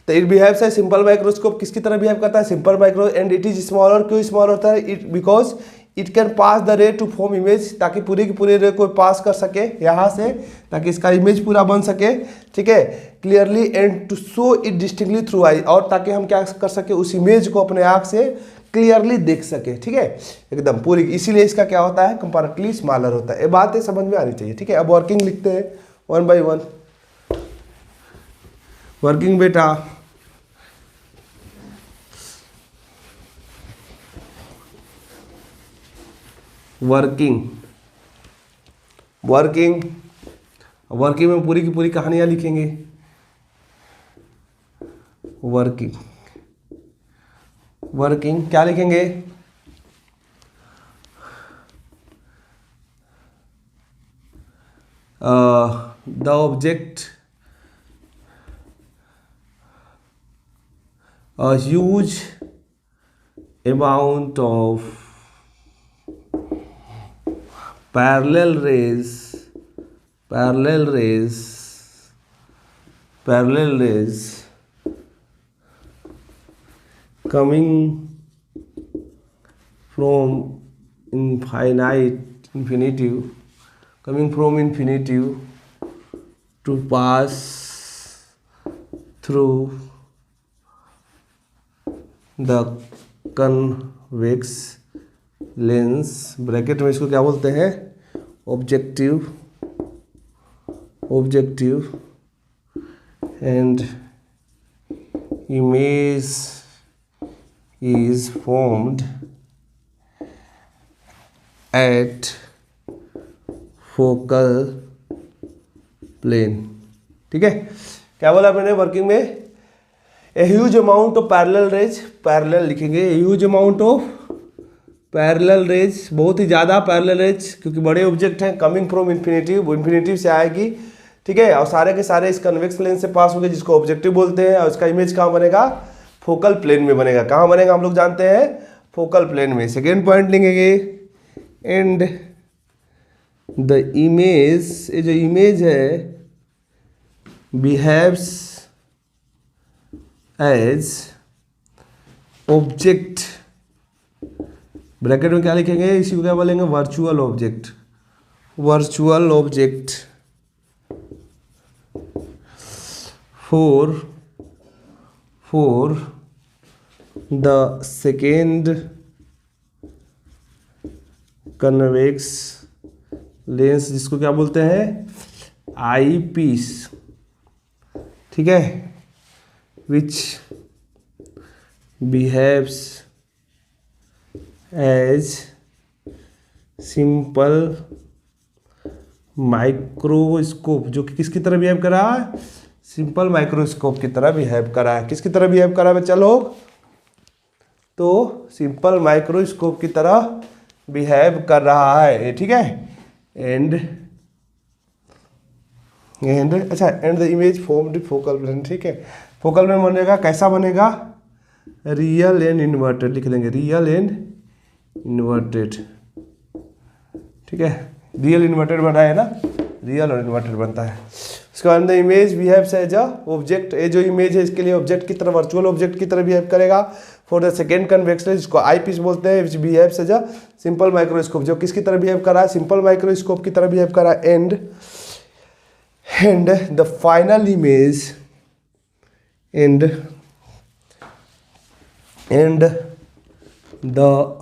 S1: तो it behaves है simple microscope, किसकी तरह behave करता है? Simple micro, and it is smaller, क्यों small होता है? It because it can pass the ray to form image, ताकि पूरी की पूरी रे को पास कर सके यहाँ से, ताकि इसका इमेज पूरा बन सके, ठीक है, clearly, and to show it distinctly through eye, और ताकि हम क्या कर सके? उस इमेज को अपने आँख से क्लियरली देख सके, ठीक है, एकदम पूरी, इसीलिए इसका क्या होता है? कंपैरेटिवली स्मॉलर होता है। ये बातें समझ में आनी चाहिए, ठीक है। अब वर्किंग लिखते हैं 1 by 1। वर्किंग बेटा, वर्किंग में पूरी की पूरी कहानियां लिखेंगे। वर्किंग क्या लिखेंगे? The object a huge amount of parallel rays coming from infinitive to pass through the convex lens, bracket में इसको क्या बोलते हैं, objective and image is formed at focal plane. ठीक है, क्या बोला मैंने वर्किंग में, a huge amount of parallel rays, parallel लिखेंगे, huge amount of parallel rays, बहुत ही ज़्यादा पैरेलल रेज, क्योंकि बड़े ऑब्जेक्ट हैं, कमिंग फ्रॉम इन्फिनिटिव, वो इन्फिनिटिव से आएगी। ठीक है, और सारे के सारे इस कन्वेक्स लेंस से पास होंगे, जिसको ऑब्जेक्टिव बोलते हैं, और इसका इमेज कहाँ बनेगा, फोकल प्लेन में बनेगा। कहाँ बनेगा हम लोग जानते हैं, फोकल प्लेन में। सेकेंड पॉइंट लिखेंगे, एंड द इमेज, ये जो इमेज है, बिहेव्स एज ऑब्जेक्ट, ब्रैकेट में क्या लिखेंगे, इसी को क्या बोलेंगे, virtual object for the second convex lens, जिसको क्या बोलते हैं, आई पीस। ठीक है, which behaves as simple microscope, जो कि किसकी तरह बिहेव कर रहा है, सिंपल माइक्रोस्कोप की तरह बिहेव कर रहा है। किसकी तरह बिहेव कर रहा है बच्चा लोग, तो सिंपल माइक्रोस्कोप की तरह बिहेव कर रहा है। ठीक है, एंड अच्छा, and the image formed focal plane. ठीक है, फोकल प्लेन बनेगा, कैसा बनेगा, रियल एंड इन्वर्टेड लिख देंगे, रियल एंड इन्वर्टेड। ठीक है, रियल इन्वर्टेड बना है ना, रियल और इन्वर्टेड बनता है। उसके बाद the image behaves as a object, ये जो इमेज है इसके लिए ऑब्जेक्ट की तरह, वर्चुअल ऑब्जेक्ट की तरह बिहेव करेगा। For the second convex lens, जिसको आई पीस बोलते हैं, which behaves as a simple microscope, जो किसकी तरह बिहेव कर रहा है, सिंपल माइक्रोस्कोप की तरह बिहेव कर रहा है। And the final image and the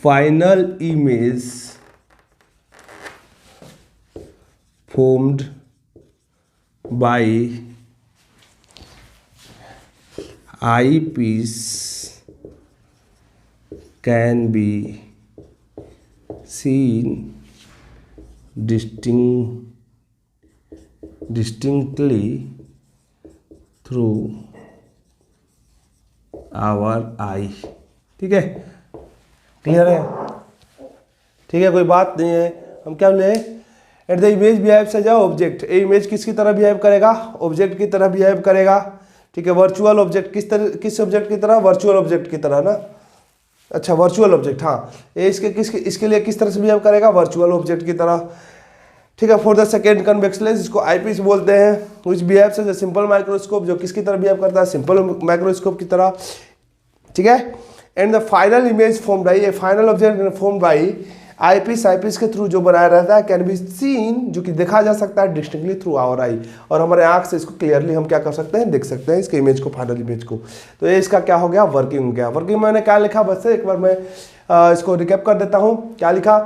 S1: final image formed by eyepiece can be seen distinctly through our eye. ठीक है, क्लियर है, ठीक है, कोई बात नहीं है। हम क्या बोले, at the image behaves as a object, ये इमेज किसकी तरह बिहेव करेगा, ऑब्जेक्ट की तरह बिहेव करेगा। ठीक है, वर्चुअल ऑब्जेक्ट, किस ऑब्जेक्ट की तरह, वर्चुअल ऑब्जेक्ट की तरह ना, अच्छा वर्चुअल ऑब्जेक्ट, हाँ, ये इसके लिए किस तरह से बिहेव करेगा, वर्चुअल ऑब्जेक्ट की तरह। ठीक है, for the second convex lens, जिसको आईपीस बोलते हैं, which behaves as a simple microscope, जो किसकी तरह बिहेव करता है, सिंपल माइक्रोस्कोप की तरह। ठीक है, and the final image form by, A final object form by eyepiece के थ्रू जो बनाया रहता है, कैन बी सीन, जो कि देखा जा सकता है डिस्टिंक्टली थ्रू आवर आई, और हमारे आंख से इसको क्लियरली हम क्या कर सकते हैं, देख सकते हैं इसके इमेज को, फाइनल इमेज को। तो ये इसका क्या हो गया, वर्किंग हो गया। वर्किंग मैंने क्या लिखा, बस एक बार मैं इसको रिकैप कर देता हूँ। क्या लिखा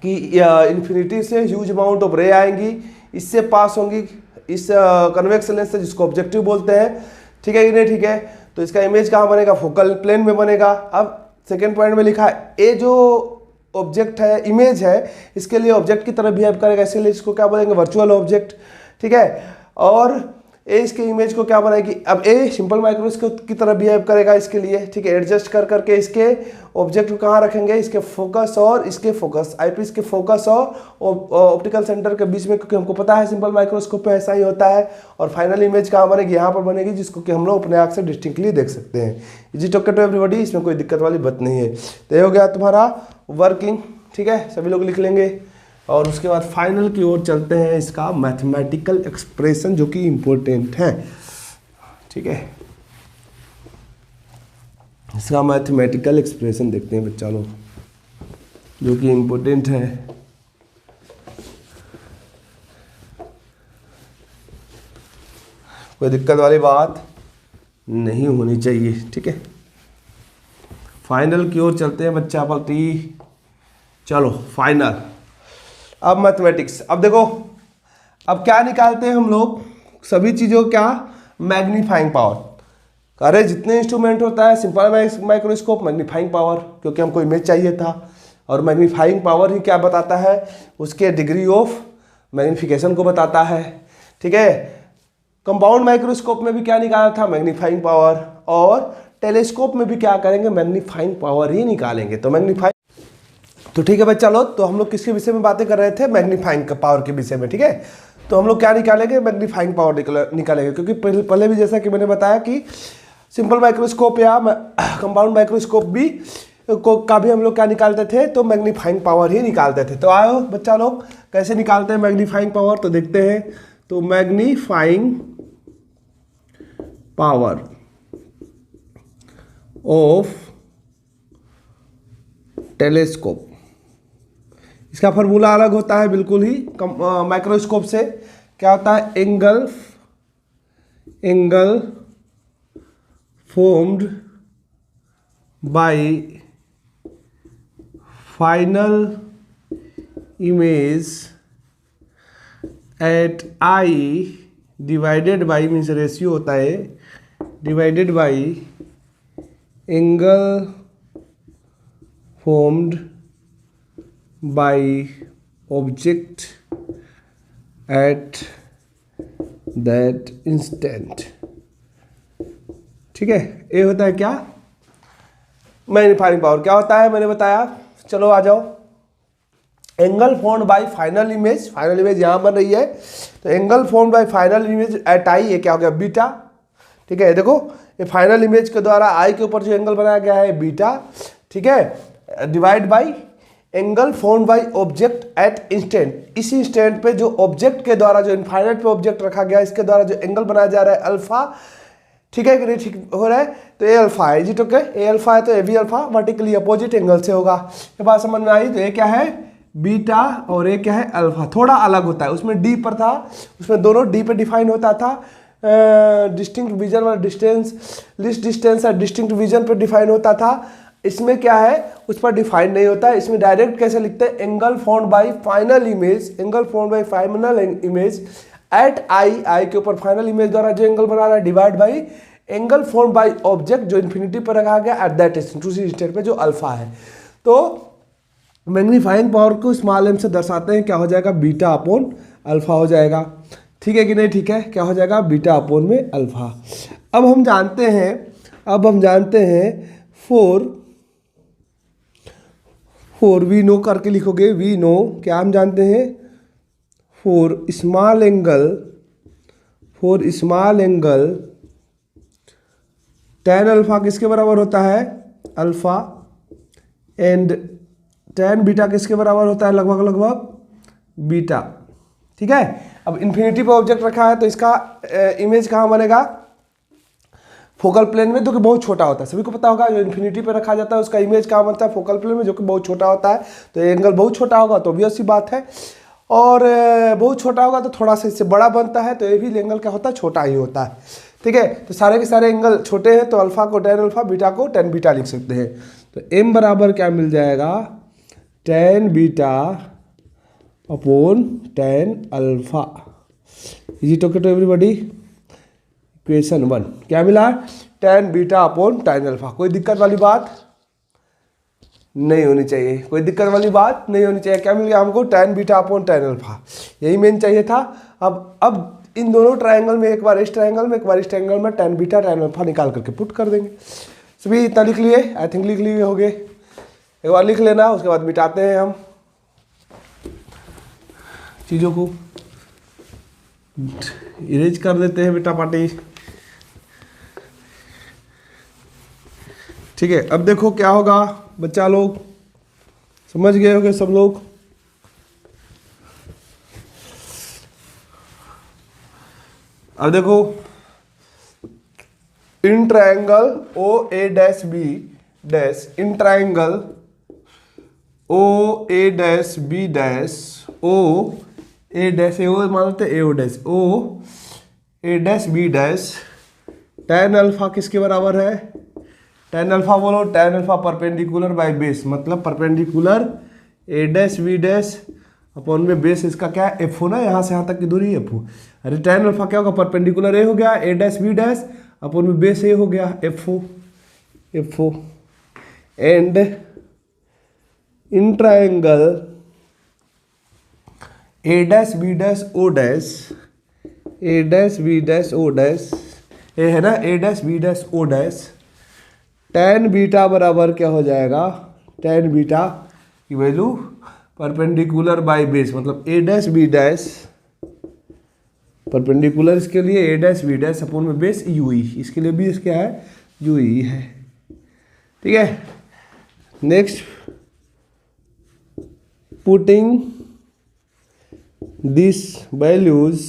S1: कि इन्फिनिटी से ह्यूज अमाउंट ऑफ रे आएंगी, इससे पास होंगी इस कन्वेक्स लेंस से, जिसको ऑब्जेक्टिव बोलते हैं। ठीक है कि नहीं, ठीक है, तो इसका इमेज कहाँ बनेगा, फोकल प्लेन में बनेगा। अब सेकेंड पॉइंट में लिखा है, ये जो ऑब्जेक्ट है, इमेज है, इसके लिए ऑब्जेक्ट की तरह बिहेव करेगा, इसीलिए इसको क्या बोलेंगे, वर्चुअल ऑब्जेक्ट। ठीक है, और ए इसके इमेज को क्या बनाएगी, अब ए सिंपल माइक्रोस्कोप की तरह बिहेव करेगा इसके लिए, ठीक है। एडजस्ट कर करके इसके ऑब्जेक्ट को कहाँ रखेंगे, इसके फोकस और इसके फोकस, आईपीस के फोकस और ऑप्टिकल सेंटर के बीच में, क्योंकि हमको पता है सिंपल माइक्रोस्कोप में ऐसा ही होता है। और फाइनल इमेज कहाँ बनेगी, यहाँ पर बनेगी, जिसको कि हम लोग अपने आँख से डिस्टिंक्टली देख सकते हैं। इजी टोके टू एवरीबॉडी, इसमें कोई दिक्कत वाली बात नहीं है। तो ये हो गया तुम्हारा वर्किंग, ठीक है, सभी लोग लिख लेंगे। और उसके बाद फाइनल की ओर चलते हैं, इसका मैथमेटिकल एक्सप्रेशन जो कि इम्पोर्टेंट है, ठीक है। इसका मैथमेटिकल एक्सप्रेशन देखते हैं बच्चा लोग, जो कि इम्पोर्टेंट है। कोई दिक्कत वाली बात नहीं होनी चाहिए, ठीक है। फाइनल की ओर चलते हैं बच्चा पलटी, चलो फाइनल। अब मैथमेटिक्स, अब देखो अब क्या निकालते हैं हम लोग, सभी चीज़ों क्या, मैग्नीफाइंग पावर। अरे जितने इंस्ट्रूमेंट होता है सिंपल माइक्रोस्कोप, मैग्नीफाइंग पावर, क्योंकि हमको इमेज चाहिए था। और मैग्नीफाइंग पावर ही क्या बताता है, उसके डिग्री ऑफ मैग्नीफिकेशन को बताता है, ठीक है। कंपाउंड माइक्रोस्कोप में भी क्या निकाला था, मैग्नीफाइंग पावर। और टेलीस्कोप में भी क्या करेंगे, मैग्नीफाइंग पावर ही निकालेंगे। तो मैग्नीफाइंग, तो ठीक है बच्चा लोग, तो हम लोग किसके विषय में बातें कर रहे थे, मैग्नीफाइंग पावर के विषय में, ठीक है। तो हम लोग क्या निकालेंगे, मैग्नीफाइंग पावर निकालेंगे, क्योंकि पहले भी जैसा कि मैंने बताया कि सिंपल माइक्रोस्कोप या कंपाउंड माइक्रोस्कोप भी का भी हम लोग क्या निकालते थे, तो मैग्नीफाइंग पावर ही निकालते थे। तो आओ बच्चा लोग कैसे निकालते हैं मैग्नीफाइंग पावर, तो देखते हैं। तो मैग्नीफाइंग पावर ऑफ टेलीस्कोप, इसका फार्मूला अलग होता है बिल्कुल ही माइक्रोस्कोप से। क्या होता है, angle formed by final image at I divided by, means ratio होता है, divided by angle formed by object at that instant, ठीक है। ये होता है क्या, मैग्नीफाइंग पावर। क्या होता है मैंने बताया, चलो आ जाओ। Angle formed by final image, final image यहाँ बन रही है, तो angle formed by final image at eye, ये क्या हो गया, बीटा, ठीक है। देखो ये फाइनल इमेज के द्वारा आई के ऊपर जो एंगल बनाया गया है बीटा, ठीक है, divide by angle formed by object at instant, इस इंस्टेंट पे जो ऑब्जेक्ट के द्वारा, जो इनफाइनाइट पे ऑब्जेक्ट रखा गया, इसके द्वारा जो एंगल बनाया जा रहा है अल्फा, ठीक है कि नहीं, ठीक हो रहा है। तो ए अल्फा है जी, ठीक है, ए अल्फा है तो A B alpha vertically opposite angle से होगा। ये बात समझ में आई। तो ये क्या है, बीटा, और ये क्या है, अल्फा। थोड़ा अलग होता है, उसमें डी पर था, उसमें दोनों डी पे डिफाइन होता था, डिस्टिंक्ट विजन वाला डिस्टेंस, लिस्ट डिस्टेंस और डिस्टिंक्ट विजन पर डिफाइन होता था। इसमें क्या है, उस पर डिफाइन नहीं होता है। इसमें डायरेक्ट कैसे लिखते हैं, angle formed by final image, angle formed by final image at eye, eye के ऊपर फाइनल इमेज द्वारा जो एंगल बना रहा है, divide by angle formed by object जो इन्फिनिटी पर रखा गया एट दैट इंस्टेंट, उसी इंस्टेंट पे जो अल्फा है। तो मैग्नीफाइंग पावर को स्मॉल एम से दर्शाते हैं, क्या हो जाएगा, बीटा अपॉन अल्फा हो जाएगा, ठीक है कि नहीं, ठीक है, क्या हो जाएगा, बीटा अपॉन में अल्फा। अब हम जानते हैं फोर वी नो करके लिखोगे, वी नो, क्या हम जानते हैं, for small angle tan alpha किसके बराबर होता है, अल्फा, एंड tan बीटा किसके बराबर होता है, लगभग बीटा, ठीक है। अब इन्फिनिटी पे ऑब्जेक्ट रखा है तो इसका इमेज कहाँ बनेगा, फोकल प्लेन में, जो कि बहुत छोटा होता है, सभी को पता होगा। जो इन्फिनिटी पे रखा जाता है उसका इमेज कहाँ बनता है, फोकल प्लेन में, जो कि बहुत छोटा होता है। तो एंगल बहुत छोटा होगा तो ऑब्वियस सी बात है, और बहुत छोटा होगा तो थोड़ा सा इससे बड़ा बनता है, तो ये भी एंगल क्या होता है, छोटा ही होता है, ठीक है। तो सारे के सारे एंगल छोटे हैं, तो अल्फा को tan अल्फा, बीटा को tan बीटा लिख सकते हैं। तो m बराबर क्या मिल जाएगा, tan beta upon tan alpha. Easy टोके टू एवरीबॉडी, इक्वेशन 1 क्या मिला, tan beta upon tan alpha. कोई दिक्कत वाली बात नहीं होनी चाहिए, कोई दिक्कत वाली बात नहीं होनी चाहिए। क्या मिल गया हमको, tan beta upon tan alpha, यही मेन चाहिए था। अब इन दोनों ट्रायंगल में, एक बार इस ट्रायंगल में, एक बार इस ट्रायंगल में tan बीटा tan अल्फा निकाल करके पुट कर देंगे। सभी इतना लिख लिए, आई थिंक लिख लिए होंगे। एक बार लिख लेना, उसके बाद मिटाते हैं हम चीज़ों को, इरेज कर देते हैं बेटा पार्टी। ठीक है, अब देखो क्या होगा बच्चा लोग, समझ गए होंगे सब लोग। अब देखो in triangle O A dash B dash, in triangle O A dash B dash, O A dash, A O मानते A O dash, O A dash B dash, tan alpha किसके बराबर है? tan अल्फा बोलो, tan alpha perpendicular by base, मतलब perpendicular A dash B dash upon में base इसका क्या है? एफ ओ ना, यहाँ से यहाँ तक की दूरी एफ ओ। अरे tan अल्फा क्या होगा? परपेंडिकुलर ए हो गया, A dash B dash upon में बेस ए हो गया, F O, F O. And in triangle A dash B dash O dash, A dash B dash O dash, A है ना, A dash B dash O dash, tan beta बराबर क्या हो जाएगा? tan beta की value perpendicular by base, मतलब A dash B dash perpendicular, इसके लिए A dash B dash upon में बेस यू ई, इसके लिए बेस क्या है? यू ई है। ठीक है, next putting this values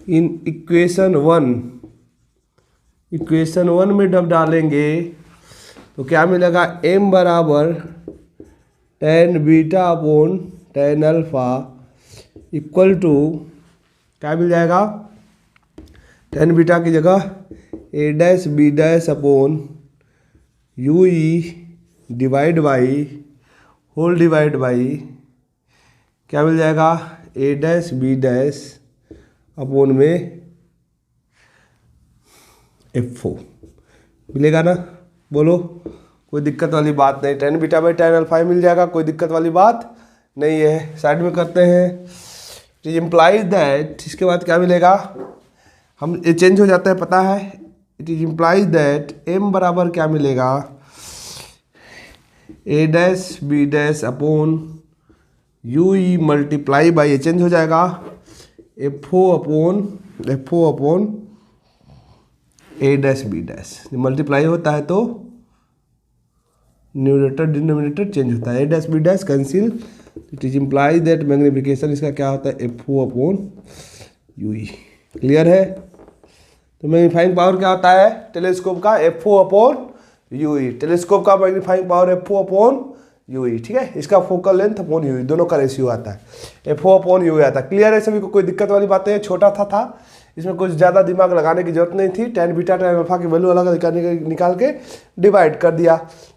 S1: in equation 1, equation 1 में जब डालेंगे तो क्या मिलेगा? m बराबर tan beta upon tan alpha equal to क्या मिल जाएगा? tan बीटा की जगह A dash B dash upon U E divide by whole divide by क्या मिल जाएगा? A dash B dash upon में एफ ओ मिलेगा ना? बोलो, कोई दिक्कत वाली बात नहीं। tan beta by tan alpha मिल जाएगा, कोई दिक्कत वाली बात नहीं है। साइड में करते हैं, इट इज इम्प्लाइज दैट, इसके बाद क्या मिलेगा? हम ये चेंज हो जाता है पता है। It is implies that m बराबर क्या मिलेगा? A dash B dash upon U E multiply by, ये चेंज हो जाएगा, F O upon A dash B dash. Multiply होता है तो न्यूमरेटर डिनोमिनेटर चेंज होता है, A dash B dash cancel. It is implies that magnification इसका क्या होता है? F O upon U E. Clear है? तो मैग्नीफाइंग पावर क्या होता है टेलीस्कोप का? F O upon U E. Telescope का magnifying power F O upon U E. ठीक है, इसका focal length upon U E, दोनों का रेशियो आता है, F O upon U E आता है। क्लियर है सभी को? कोई दिक्कत वाली बात नहीं है, छोटा था इसमें कुछ ज़्यादा दिमाग लगाने की जरूरत नहीं थी। tan बीटा tan अल्फा की वैल्यू अलग निकाल के डिवाइड कर दिया।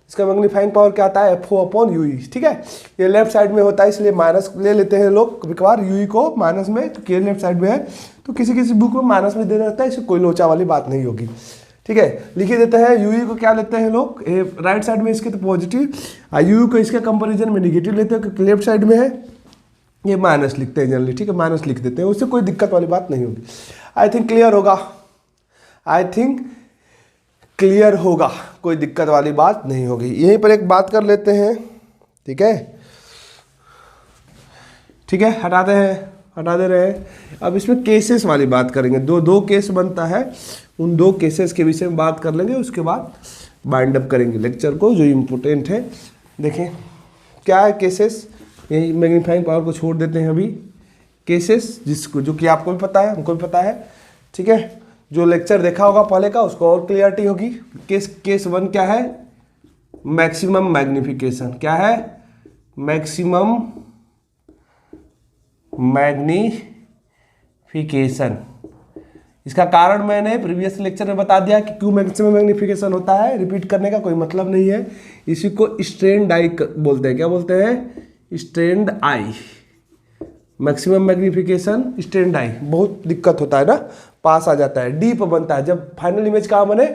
S1: इसका मैग्नीफाइंग पावर क्या आता है? F O upon U E. ठीक है, ये लेफ्ट साइड में होता है इसलिए माइनस ले लेते हैं लोग एक बार यू ई को माइनस में, तो के लेफ्ट साइड में है तो किसी किसी बुक में माइनस में देना रहता है, इससे कोई लोचा वाली बात नहीं होगी। ठीक है, लिख ही देते हैं। यू ई को क्या लेते हैं लोग? राइट साइड में इसके तो पॉजिटिव, यू ई को इसके कंपेरिजन में निगेटिव लेते हैं क्योंकि लेफ्ट साइड में है, ये माइनस लिखते हैं जनरली। ठीक है, माइनस लिख देते हैं, उससे कोई दिक्कत वाली बात नहीं होगी। आई थिंक क्लियर होगा, आई थिंक क्लियर होगा, कोई दिक्कत वाली बात नहीं होगी। यहीं पर एक बात कर लेते हैं। ठीक है, ठीक है, हटाते हैं, हटा दे रहे हैं। अब इसमें केसेस वाली बात करेंगे, दो केस बनता है, उन दो केसेस के विषय में बात कर लेंगे, उसके बाद बाइंड अप करेंगे लेक्चर को, जो इम्पोर्टेंट है। देखें क्या है केसेस, यही मैग्नीफाइंग पावर को छोड़ देते हैं अभी। केसेस जिसको जो कि आपको भी पता है, हमको भी पता है। ठीक है, जो लेक्चर देखा होगा पहले का उसको और क्लियरिटी होगी। केस 1 क्या है? Maximum magnification. क्या है? Maximum magnification. इसका कारण मैंने प्रीवियस लेक्चर में बता दिया कि क्यों मैक्सिमम मैग्निफिकेशन होता है, रिपीट करने का कोई मतलब नहीं है। इसी को स्ट्रेन्ड आई बोलते हैं। क्या बोलते हैं? स्ट्रेन्ड आई। मैक्सिमम मैग्निफिकेशन स्ट्रेन्ड आई, बहुत दिक्कत होता है ना, पास आ जाता है, डीप बनता है जब फाइनल इमेज कहाँ बने?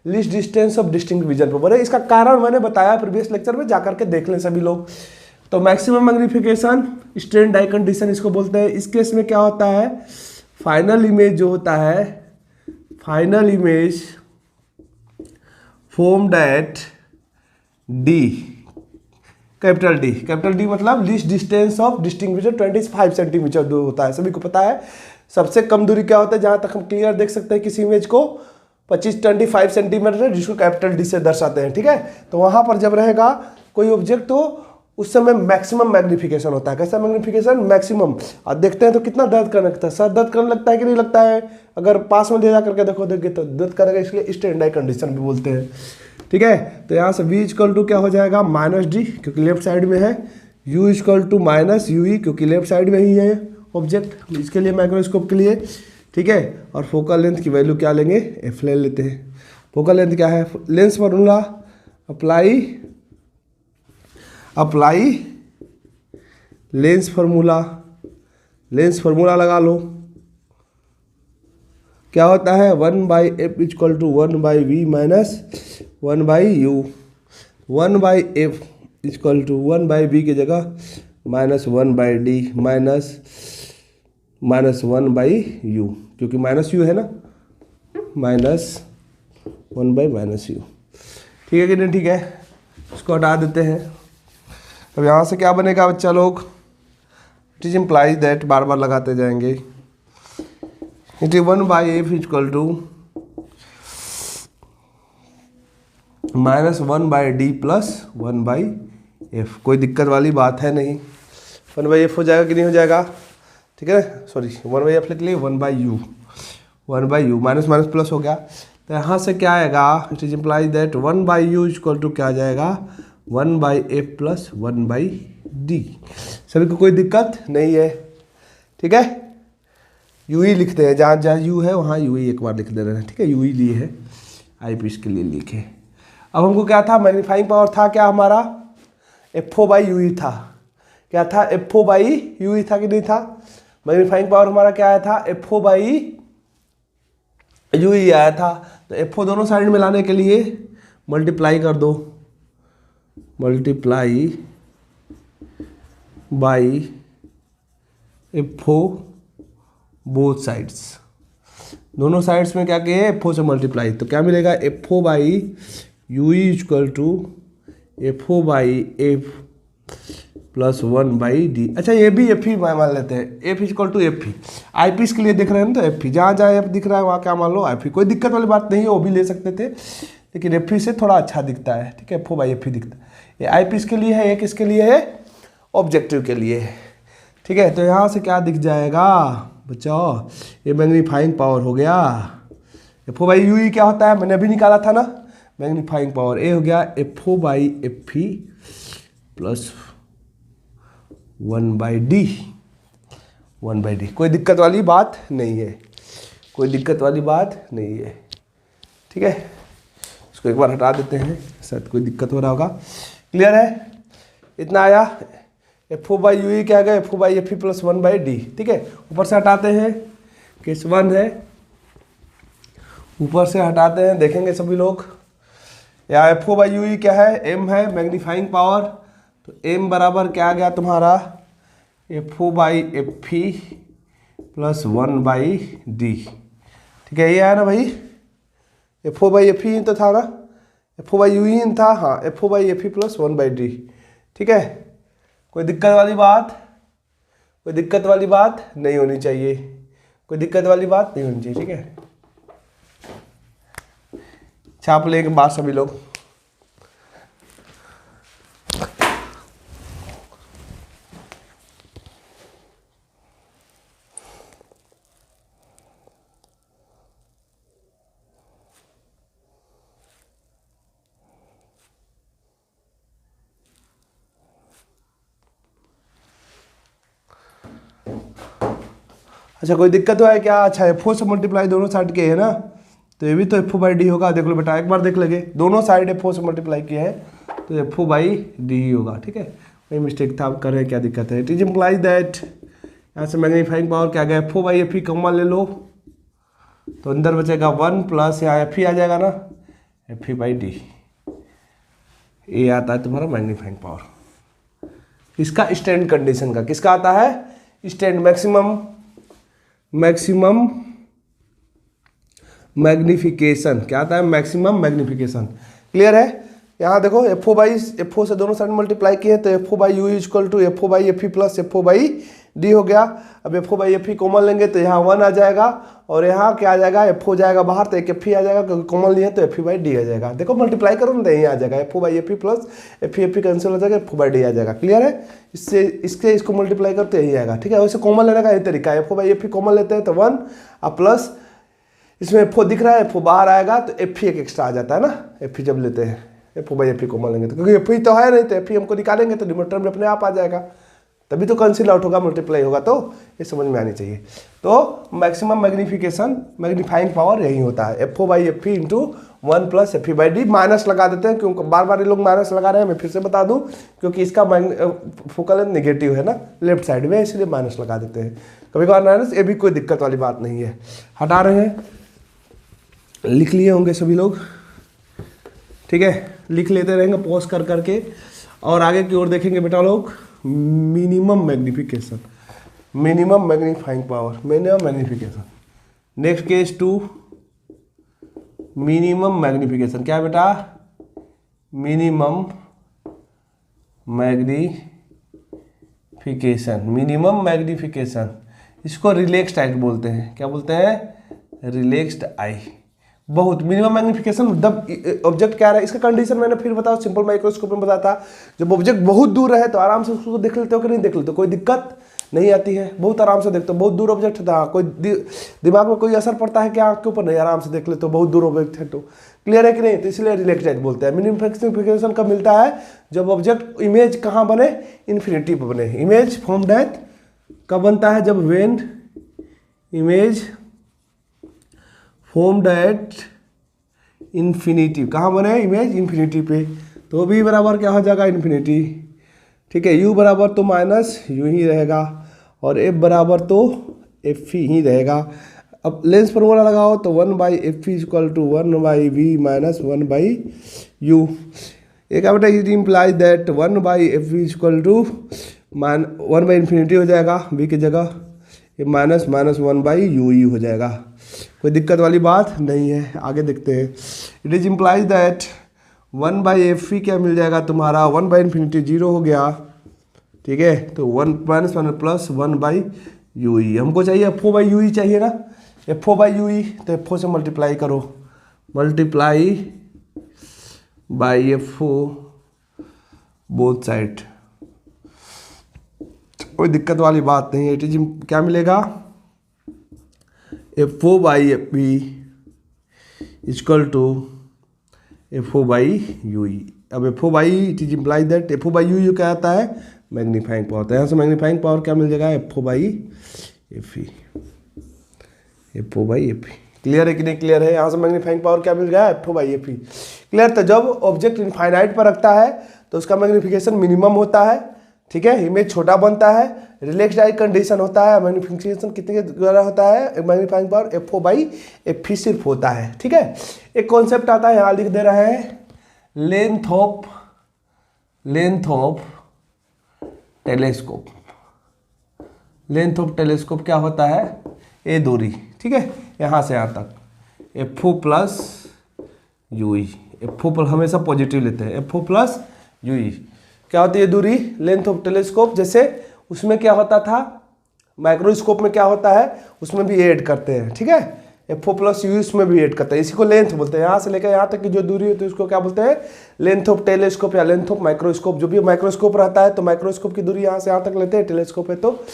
S1: Least distance of distinct vision पर बने। इसका कारण मैंने बताया प्रीवियस लेक्चर में, जाकर के देख लें सभी लोग। तो maximum magnification strained eye condition इसको बोलते हैं। इस केस में क्या होता है, फाइनल इमेज जो होता है, final image formed at D, capital D मतलब लीस्ट डिस्टेंस ऑफ डिस्टिंग्विशर 25 सेंटीमीटर दूर होता है, सभी को पता है। सबसे कम दूरी क्या होता है, जहां तक हम क्लियर देख सकते हैं किसी इमेज को, 25 सेंटीमीटर है, जिसको कैपिटल डी से दर्शाते हैं, ठीक है। तो वहां पर जब रहेगा कोई ऑब्जेक्ट तो उस समय मैक्सिमम मैग्नीफिकेशन होता है। कैसा मैग्नीफिकेशन, मैक्सिमम। और देखते हैं तो कितना दर्द करने लगता है, सर दर्द करने लगता है कि नहीं लगता है, अगर पास में ले जा करके देखोगे तो दर्द करेगा, इसलिए स्ट्रेन डाई कंडीशन भी बोलते हैं, ठीक है। तो यहाँ से v इक्वल टू क्या हो जाएगा, -d क्योंकि लेफ्ट साइड में है, u इक्वल टू -ue क्योंकि लेफ्ट साइड में ही है ऑब्जेक्ट, इसके लिए माइक्रोस्कोप के लिए, ठीक है। और फोकल लेंथ की वैल्यू क्या लेंगे, f ले लेते हैं। फोकल लेंथ क्या है, lens formula apply lens formula लगा लो। क्या होता है, 1/f equal to 1/v minus 1/u, 1/f equal to 1/v की जगह -1/d माइनस 1/u, क्योंकि -u है ना, -1/-u, ठीक है कि नहीं, ठीक है। इसको हटा देते हैं। अब यहाँ से क्या बनेगा बच्चा लोग, इट इज इम्प्लाइज दैट, बार बार लगाते जाएंगे, it is 1/f equal to -1/d plus 1/f। कोई दिक्कत वाली बात है नहीं, 1/f हो जाएगा कि नहीं हो जाएगा, ठीक है, सॉरी 1/f लिख लिए, 1/u माइनस माइनस प्लस हो गया। तो यहाँ से क्या आएगा, it is implies that 1/u equal to क्या आ जाएगा, 1/f प्लस 1/d। सभी को कोई दिक्कत नहीं है, ठीक है। यू ही लिखते हैं, जहाँ जहाँ यू है वहाँ यू ही एक बार लिख दे रहे हैं, ठीक है। यू ही लिए है, आई पीस के लिए लिखे। अब हमको क्या था, मैग्नीफाइंग पावर था क्या हमारा, FO/u ही था। क्या था, FO/u ही था कि नहीं था। मैग्नीफाइंग पावर हमारा क्या आया था, FO/u ही आया था। तो FO दोनों साइड में लाने के लिए मल्टीप्लाई कर दो, multiply by FO both sides, दोनों साइड्स में क्या किए, FO से मल्टीप्लाई। तो क्या मिलेगा, FO/u equal to FO/f plus 1/d। अच्छा ये भी f ही मान लेते हैं, f इक्वल टू f ही, आई पीस के लिए देख रहे हैं तो f ही, जहाँ जहाँ f दिख रहा है वहाँ क्या मान लो f ही। कोई दिक्कत वाली बात नहीं है, वो भी ले सकते थे, लेकिन f ही से थोड़ा अच्छा दिखता है, ठीक है। FO/f ही दिखता है। ये आई पीस के लिए है, ये किसके लिए है, ऑब्जेक्टिव के लिए है, ठीक है। तो यहाँ से क्या दिख जाएगा बच्चों, ये मैग्नीफाइंग पावर हो गया। FO/u क्या होता है, मैंने अभी निकाला था ना, मैग्नीफाइंग पावर ए हो गया FO/f प्लस 1/d, 1/d। कोई दिक्कत वाली बात नहीं है, कोई दिक्कत वाली बात नहीं है, ठीक है। इसको एक बार हटा देते हैं, शायद कोई दिक्कत हो रहा होगा। क्लियर है, इतना आया। FO/u क्या गया, FO/f प्लस 1/d, ठीक है। ऊपर से हटाते हैं, केस 1 है, ऊपर से हटाते हैं, देखेंगे सभी लोग। यहाँ FO/u क्या है, m है मैग्नीफाइंग पावर, तो m बराबर क्या आ गया तुम्हारा, FO/f प्लस 1/d, ठीक है। ये आया ना भाई, FO/f ही तो था ना, FO/u ही था, हाँ FO/f प्लस 1/d, ठीक है। कोई दिक्कत वाली बात, कोई दिक्कत वाली बात नहीं होनी चाहिए, कोई दिक्कत वाली बात नहीं होनी चाहिए, ठीक है। छाप लेंगे बात सभी लोग। अच्छा कोई दिक्कत तो है क्या, अच्छा FO से मल्टीप्लाई दोनों साइड के है ना, तो ये भी तो FO/d होगा। देख लो बेटा, एक बार देख लगे, दोनों साइड FO से मल्टीप्लाई किया है तो FO/d ही होगा, ठीक है। वही मिस्टेक था, आप कर रहे हैं, क्या दिक्कत है। इट इज इम्प्लाइज दैट, यहाँ से मैग्नीफाइंग पावर क्या गया, FO/f ही कॉमन ले लो, तो अंदर बचेगा 1 प्लस यहाँ f ही आ जाएगा ना, FE/d। ये आता है तुम्हारा मैग्नीफाइंग पावर। इसका स्टैंड कंडीशन का, किसका आता है स्टैंड, मैक्सिमम मैग्निफिकेशन, क्या आता है मैक्सिमम मैग्निफिकेशन। क्लियर है। यहाँ देखो एफओ बाई एफओ से दोनों साइड मल्टीप्लाई किए तो F O by U equal to F O by F E plus F O by D हो गया। अब F O by F E common लेंगे तो यहाँ 1 आ जाएगा और यहाँ क्या आ जाएगा एफओ जाएगा बाहर तो एक एफ ई आ जाएगा, क्योंकि कॉमन लिए तो एफ ई बाई डी आ जाएगा। देखो मल्टीप्लाई करो ना तो यहीं आ जाएगा FO by F E plus F E cancel हो जाएगा, एफओ बाई डी आ जाएगा। क्लियर है। इससे इसको मल्टीप्लाई करते यही आएगा। ठीक है। वैसे कॉमन लेने का यही तरीका है, FO by F E common लेते हैं तो 1 और प्लस इसमें एफओ दिख रहा है, एफओ बाहर आएगा तो एफ ई एक एक्स्ट्रा आ जाता है ना, एफ ई जब लेते हैं FO by F E common लेंगे तो, क्योंकि एफ ई तो है नहीं तो एफ ई हमको निकालेंगे तो डिनोमिनेटर में अपने आप आ जाएगा, तभी तो कैंसिल आउट होगा, मल्टीप्लाई होगा। तो ये समझ में आनी चाहिए। तो मैक्सिमम मैग्निफिकेशन मैग्नीफाइंग पावर यही होता है, FO by F E into 1 plus F E by D. Minus लगा देते हैं, क्योंकि बार बार ये लोग माइनस लगा रहे हैं, मैं फिर से बता दूं क्योंकि इसका फोकल लेंथ नेगेटिव है ना लेफ्ट साइड में, इसलिए माइनस लगा देते हैं कभी कभार माइनस, ये भी कोई दिक्कत वाली बात नहीं है। हटा रहे हैं, लिख लिए होंगे सभी लोग। ठीक है, लिख लेते रहेंगे पॉज कर करके और आगे की ओर देखेंगे बेटा लोग। Minimum magnification, minimum magnifying power, minimum magnification. Next case 2 minimum magnification, क्या बेटा मिनिमम मैग्निफिकेशन, मिनिमम मैग्निफिकेशन। इसको रिलैक्स्ड आई बोलते हैं, क्या बोलते हैं रिलैक्स्ड आई। बहुत मिनिमम मैग्निफिकेशन जब ऑब्जेक्ट क्या है, इसका कंडीशन मैंने फिर बताओ सिंपल माइक्रोस्कोप में बताया था, जब ऑब्जेक्ट बहुत दूर है तो आराम से उसको देख लेते हो कि नहीं देख लेते हो, कोई दिक्कत नहीं आती है, बहुत आराम से देखते हो। बहुत दूर ऑब्जेक्ट था, कोई दिमाग में कोई असर पड़ता है क्या आँख के ऊपर, नहीं, आराम से देख लेते हो, बहुत दूर ऑब्जेक्ट है तो। क्लियर है कि नहीं। तो इसलिए रिलैक्स्ड बोलते हैं। मिनिमम मैग्निफिकेशन कब मिलता है, जब ऑब्जेक्ट इमेज कहाँ बने, इन्फिनिटी पर बने। इमेज फॉर्म्ड एट कब बनता है, जब when image formed at infinity, कहाँ बने इमेज इन्फिनिटी पे, तो भी बराबर क्या हो जाएगा इन्फिनिटी। ठीक है। यू बराबर तो माइनस यू ही रहेगा और एफ बराबर तो एफ ही रहेगा। अब लेंस फॉर्मूला लगाओ तो 1 by F equal to 1 by V minus 1 by U. एक बेटा it implies that 1 by F equal to 1 by infinity हो जाएगा वी की जगह, ये माइनस 1 बाई यू ही हो जाएगा। कोई दिक्कत वाली बात नहीं है। आगे देखते हैं। It is implies that 1 by F ई क्या मिल जाएगा तुम्हारा, 1 बाई इन्फिनिटी 0 हो गया। ठीक है। तो 1 माइनस 1 प्लस 1 बाई यू ई, हमको चाहिए एफओ बाई यू ई चाहिए ना, एफओ बाई यू ई, तो एफओ से मल्टीप्लाई करो, multiply by FO both side, कोई दिक्कत वाली बात नहीं है। इट इज क्या मिलेगा F O by F B equal to F O by U E. अब F O by it is implies that F O by U क्या आता है मैग्नीफाइंग पावर, तो यहाँ से मैग्नीफाइंग पावर क्या मिल जाएगा FO by F E, FO by F E. Clear है कि नहीं क्लियर है। यहाँ से मैग्नीफाइंग पावर क्या मिल गया FO by F E. Clear. तो जब ऑब्जेक्ट इनफाइनाइट पर रखता है तो उसका मैग्निफिकेशन मिनिमम होता है। ठीक है। इमेज छोटा बनता है, रिलैक्स्ड आई कंडीशन होता है। मैग्निफिकेशन कितने के द्वारा होता है, magnifying power FO by F ई सिर्फ होता है। ठीक है। एक कॉन्सेप्ट आता है, यहाँ लिख दे रहे हैं length of telescope. Length of telescope क्या होता है, ए दूरी। ठीक है। यहाँ से यहाँ तक FO plus you E, FO पर हमेशा पॉजिटिव लेते हैं, एफओ प्लस यू ई क्या होती है दूरी, लेंथ ऑफ टेलीस्कोप। जैसे उसमें क्या होता था माइक्रोस्कोप में क्या होता है, उसमें भी ऐड करते हैं। ठीक है। एफओ प्लस यू इसमें भी ऐड करते हैं, इसी को लेंथ बोलते हैं। यहाँ से लेकर यहाँ तक की जो दूरी होती है उसको क्या बोलते हैं लेंथ ऑफ टेलीस्कोप या लेंथ ऑफ माइक्रोस्कोप। जो भी माइक्रोस्कोप रहता है तो माइक्रोस्कोप की दूरी यहाँ से यहाँ तक लेते हैं, टेलीस्कोप है तो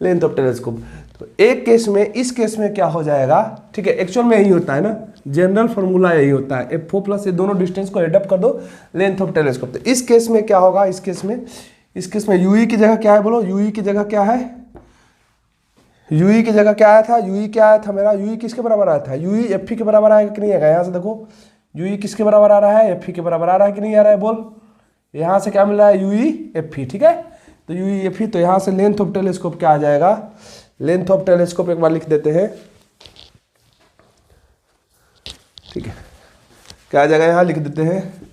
S1: लेंथ ऑफ टेलीस्कोप। तो एक केस में, इस केस में क्या हो जाएगा, ठीक है, एक्चुअल में यही होता है ना, जनरल फॉर्मूला यही होता है, एफओ प्लस ये दोनों डिस्टेंस को एडअप कर दो लेंथ ऑफ टेलीस्कोप। तो इस केस में क्या होगा, इस केस में यूई की जगह क्या है बोलो, यूई की जगह क्या है, यूई की जगह क्या आया था, यूई क्या आया था मेरा, यूई किसके बराबर आया था, यूई एफ के बराबर आएगा कि नहीं आएगा। यहाँ से देखो यूई किसके बराबर आ रहा है, एफ के बराबर आ रहा है कि नहीं आ रहा है, बोल। यहाँ से क्या मिल रहा है, यूई एफ। ठीक है। तो यूई एफ, तो यहाँ से लेंथ ऑफ टेलीस्कोप क्या आ जाएगा, लेंथ ऑफ टेलीस्कोप एक बार लिख देते हैं। ठीक है। क्या आ जाएगा, यहाँ लिख देते हैं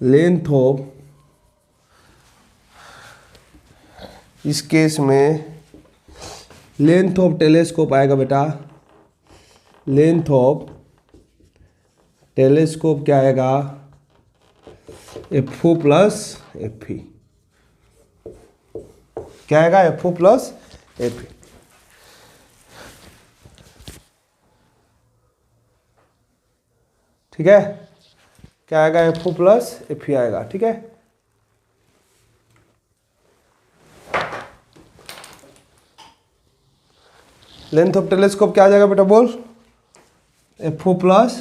S1: लेंथ ऑफ इस केस में लेंथ ऑफ टेलीस्कोप आएगा बेटा, लेंथ ऑफ टेलीस्कोप क्या आएगा, FO प्लस FE। क्या आएगा, FO प्लस FE। ठीक है, क्या आएगा, FO प्लस FE आएगा। ठीक है, लेंथ ऑफ टेलीस्कोप क्या आ जाएगा बेटा, बोल, FO प्लस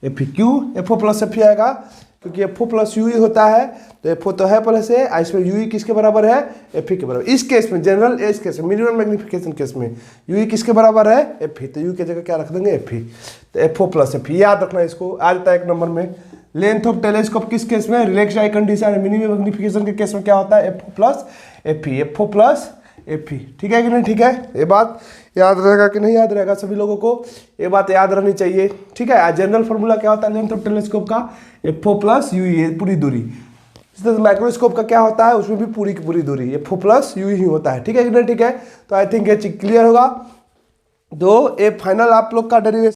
S1: FE। क्यों FO प्लस FE आएगा, क्योंकि FO प्लस UE होता है, तो FO तो है प्लस है, इसमें UE किसके बराबर है, FE के बराबर। इस केस में, जनरल इस केस में, मिनिमम मैग्निफिकेशन केस में UE किसके बराबर है, FE, तो UE की जगह क्या रख देंगे, FE, तो FO प्लस FE याद रखना इसको, आ जाता है 1 नंबर में। लेंथ ऑफ टेलीस्कोप किस केस में, रिलैक्स्ड आई कंडीशन, मिनिमम मैग्निफिकेशन के केस में क्या होता है, FO plus FE, FO plus FE। ठीक है कि नहीं, ठीक है, ये बात याद रहेगा कि नहीं याद रहेगा, सभी लोगों को ये बात याद रहनी चाहिए। ठीक है, जनरल फॉर्मूला क्या होता है लेंथ ऑफ टेलीस्कोप का, FO प्लस UE, पूरी दूरी। इस तरह माइक्रोस्कोप का क्या होता है, उसमें भी पूरी की पूरी दूरी FO प्लस UE ही होता है। ठीक है कि नहीं, ठीक है, तो आई थिंक ये चीज क्लियर होगा। तो ये फाइनल आप लोग का डेरिवेशन